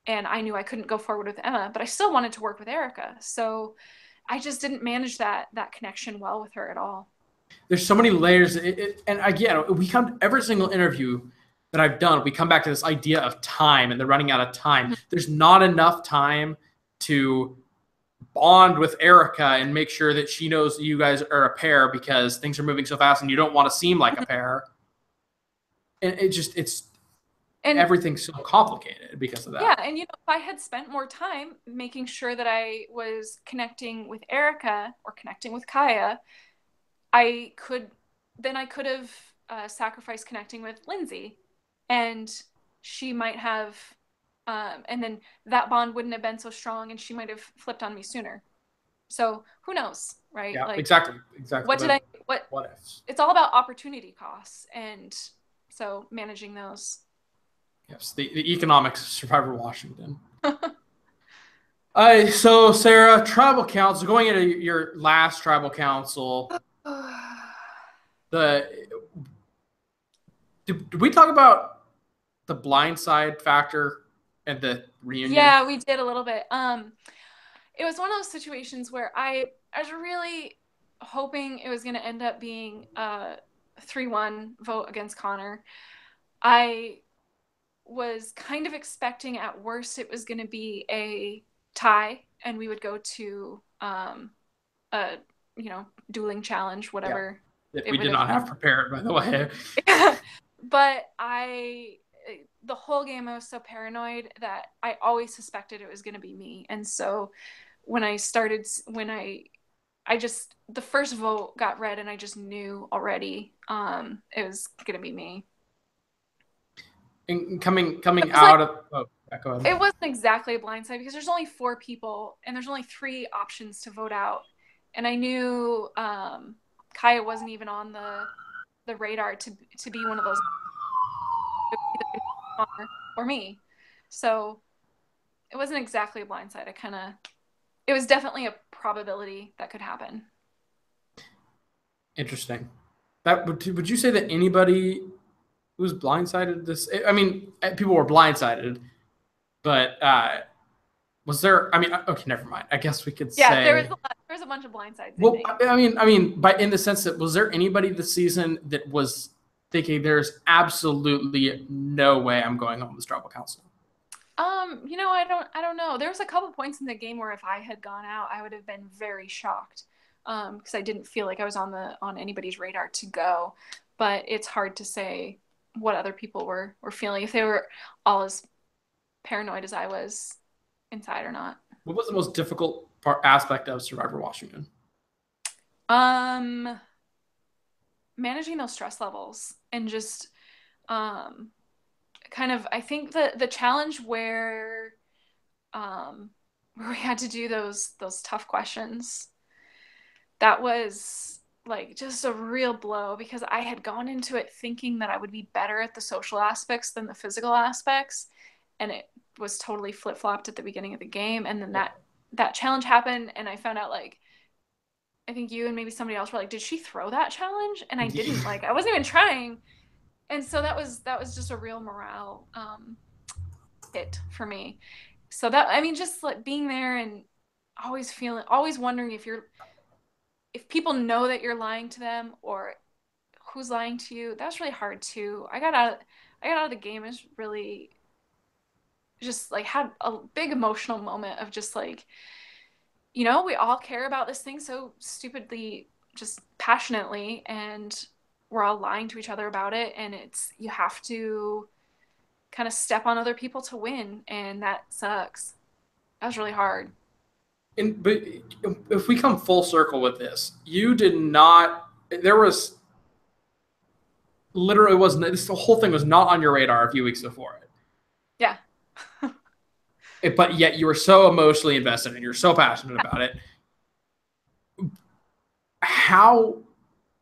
Speaker 2: and I knew I couldn't go forward with Emma, but I still wanted to work with Erica. So I just didn't manage that connection well with her at all.
Speaker 1: There's so many layers, and again, we come every single interview that I've done, we come back to this idea of time, and they're running out of time.
Speaker 2: Mm-hmm.
Speaker 1: There's not enough time to bond with Erica and make sure that she knows that you guys are a pair because things are moving so fast and you don't want to seem like a pair. And
Speaker 2: and
Speaker 1: everything's so complicated because of that.
Speaker 2: Yeah, and if I had spent more time making sure that I was connecting with Erica or connecting with Kaya, I could have sacrificed connecting with Lindsay, and she might have, and then that bond wouldn't have been so strong, and she might have flipped on me sooner. So who knows, right?
Speaker 1: Yeah, exactly. What ifs?
Speaker 2: It's all about opportunity costs, and so managing those.
Speaker 1: Yes, the economics of Survivor Washington. So Sarah, tribal council, going into your last tribal council, did we talk about the blindside factor and the reunion?
Speaker 2: Yeah, we did a little bit. It was one of those situations where I was really hoping it was going to end up being a 3-1 vote against Connor. I was kind of expecting at worst it was going to be a tie and we would go to a dueling challenge, whatever.
Speaker 1: Yeah. We did not have prepared, by the way.
Speaker 2: But the whole game I was so paranoid that I always suspected it was going to be me. And so when I just, the first vote got read and I just knew already it was going to be me.
Speaker 1: And coming out of go ahead.
Speaker 2: It wasn't exactly a blindside because there's only 4 people and there's only 3 options to vote out, and I knew Kaya wasn't even on the radar to be one of those, or me, so it wasn't exactly a blindside. It was definitely a probability that could happen.
Speaker 1: Interesting. Would you say that anybody who was blindsided this? I mean, people were blindsided, but was there? I mean, okay, never mind. I guess we could say.
Speaker 2: Yeah, there was a bunch of blindsides.
Speaker 1: Well, I mean, by in the sense that was there anybody this season that was thinking there's absolutely no way I'm going home with tribal council?
Speaker 2: I don't know. There was a couple points in the game where if I had gone out, I would have been very shocked because I didn't feel like I was on anybody's radar to go. But it's hard to say what other people were feeling, if they were all as paranoid as I was inside or not.
Speaker 1: What was the most difficult aspect of Survivor Washington?
Speaker 2: Managing those stress levels and just kind of, I think the challenge where we had to do those tough questions, that was like just a real blow because I had gone into it thinking that I would be better at the social aspects than the physical aspects, and it was totally flip-flopped at the beginning of the game. And then that challenge happened and I found out, like, I think you and maybe somebody else were like, did she throw that challenge? And I didn't. Like, I wasn't even trying. And so that was just a real morale hit for me. So that, I mean, just like being there and always wondering if people know that you're lying to them or who's lying to you. That was really hard too. I got out of the game. It was really just like had a big emotional moment of just like, we all care about this thing so stupidly, just passionately, and we're all lying to each other about it. And you have to kind of step on other people to win. And that sucks. That was really hard.
Speaker 1: But if we come full circle with this, you did not, there was literally wasn't, this whole thing was not on your radar a few weeks before it.
Speaker 2: Yeah.
Speaker 1: But yet you were so emotionally invested and you're so passionate about it. How,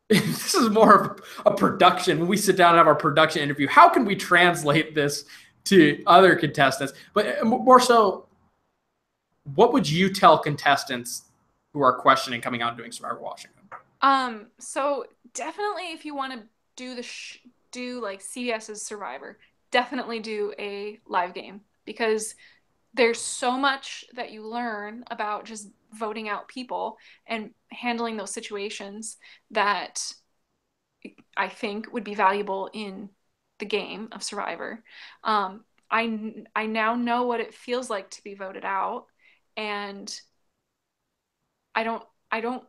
Speaker 1: this is more of a production, when we sit down and have our production interview, how can we translate this to other contestants? But more so, what would you tell contestants who are questioning coming out and doing Survivor Washington?
Speaker 2: So definitely if you want to do do like CBS's Survivor, definitely do a live game because there's so much that you learn about just voting out people and handling those situations that I think would be valuable in the game of Survivor. I now know what it feels like to be voted out, and I don't I don't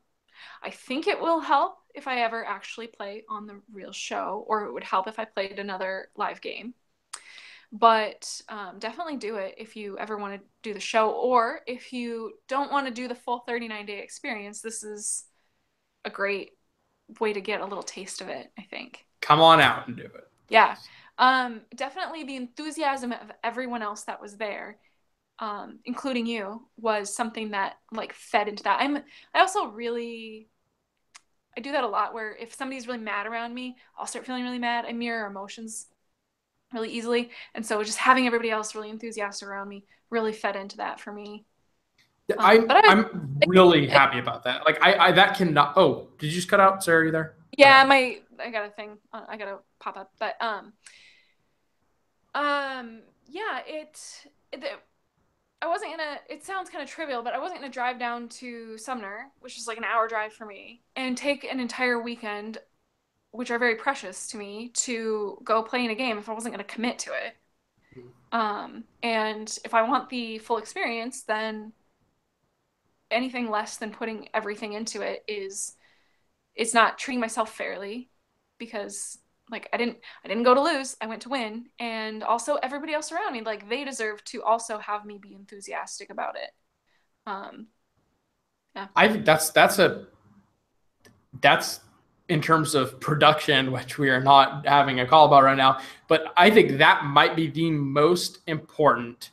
Speaker 2: I think it will help if I ever actually play on the real show, or it would help if I played another live game. But definitely do it if you ever want to do the show, or if you don't want to do the full 39-day experience. This is a great way to get a little taste of it, I think.
Speaker 1: Come on out and do it.
Speaker 2: Yeah. Definitely the enthusiasm of everyone else that was there, including you, was something that like fed into that. I also really I do that a lot where if somebody's really mad around me, I'll start feeling really mad. I mirror emotions really easily. And so just having everybody else really enthusiastic around me really fed into that for me.
Speaker 1: I'm really happy about that. Like I that cannot. Oh, did you just cut out, Sarah? Are you there?
Speaker 2: Yeah, I got a thing. I got to pop up, but yeah, I wasn't gonna. It sounds kind of trivial, but I wasn't gonna drive down to Sumner, which is like an hour drive for me, and take an entire weekend, which are very precious to me, to go play in a game if I wasn't gonna commit to it. And if I want the full experience, then anything less than putting everything into it it's not treating myself fairly, because like I didn't go to lose, I went to win. And also everybody else around me, like they deserve to also have me be enthusiastic about it. Yeah.
Speaker 1: I think that's in terms of production, which we are not having a call about right now, but I think that might be the most important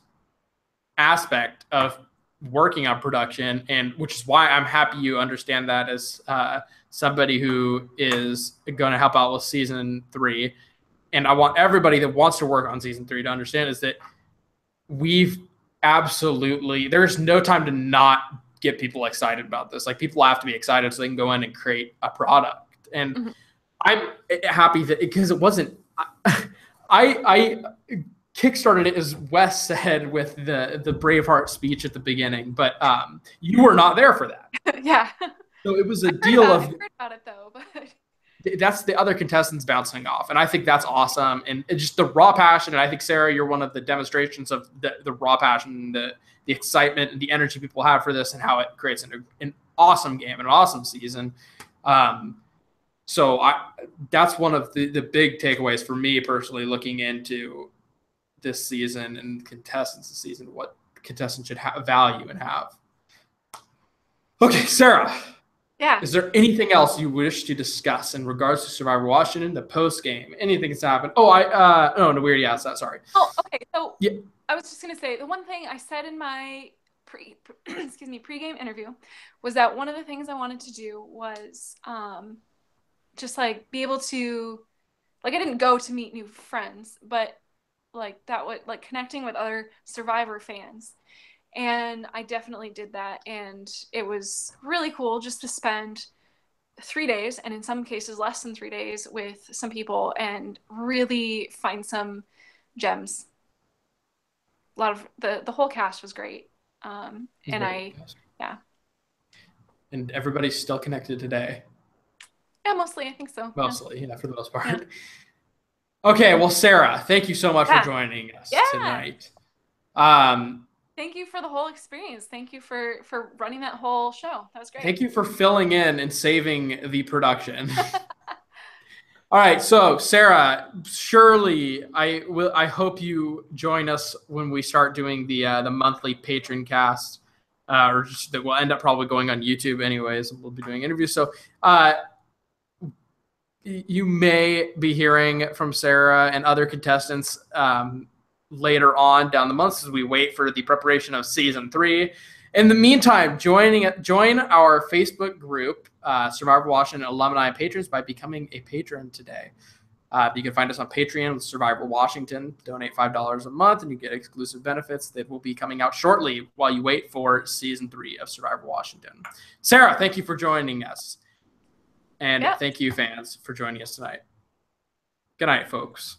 Speaker 1: aspect of working on production, and which is why I'm happy you understand that as somebody who is going to help out with season 3. And I want everybody that wants to work on season 3 to understand is that we've absolutely, there's no time to not get people excited about this. Like people have to be excited so they can go in and create a product. And I'm happy that because it wasn't, I kickstarted it, as Wes said, with the Braveheart speech at the beginning, but you were not there for that.
Speaker 2: Yeah.
Speaker 1: So it was a deal of.
Speaker 2: I heard about it though, but
Speaker 1: that's the other contestants bouncing off, and I think that's awesome, and just the raw passion. And I think Sarah, you're one of the demonstrations of the raw passion, the excitement, and the energy people have for this, and how it creates an awesome game, an awesome season. So that's one of the big takeaways for me personally, looking into this season and contestants this season, what contestants should value and have. Okay, Sarah.
Speaker 2: Yeah.
Speaker 1: Is there anything else you wish to discuss in regards to Survivor Washington, the post game, anything that's happened? Oh, no, we already asked that. Sorry.
Speaker 2: Oh, okay. So
Speaker 1: yeah.
Speaker 2: I was just gonna say the one thing I said in my pregame interview was that one of the things I wanted to do was just like be able to, like, I didn't go to meet new friends, but like that would like connecting with other Survivor fans. And I definitely did that. And it was really cool just to spend 3 days, and in some cases less than 3 days, with some people and really find some gems. A lot of the whole cast was great. And yeah.
Speaker 1: And everybody's still connected today.
Speaker 2: Yeah, mostly, I think so.
Speaker 1: Mostly, yeah, for the most part. Yeah. Okay, well, Sarah, thank you so much for joining us tonight.
Speaker 2: Thank you for the whole experience. Thank you for running that whole show. That was great.
Speaker 1: Thank you for filling in and saving the production. All right, so Sarah, surely I hope you join us when we start doing the monthly patron cast, or just that will end up probably going on YouTube anyways. We'll be doing interviews, so you may be hearing from Sarah and other contestants later on down the months as we wait for the preparation of season 3. In the meantime, join our Facebook group, Survivor Washington Alumni Patrons, by becoming a patron today. You can find us on Patreon with Survivor Washington. Donate $5 a month and you get exclusive benefits that will be coming out shortly while you wait for season 3 of Survivor Washington. Sarah, thank you for joining us. And thank you, fans, for joining us tonight. Good night, folks.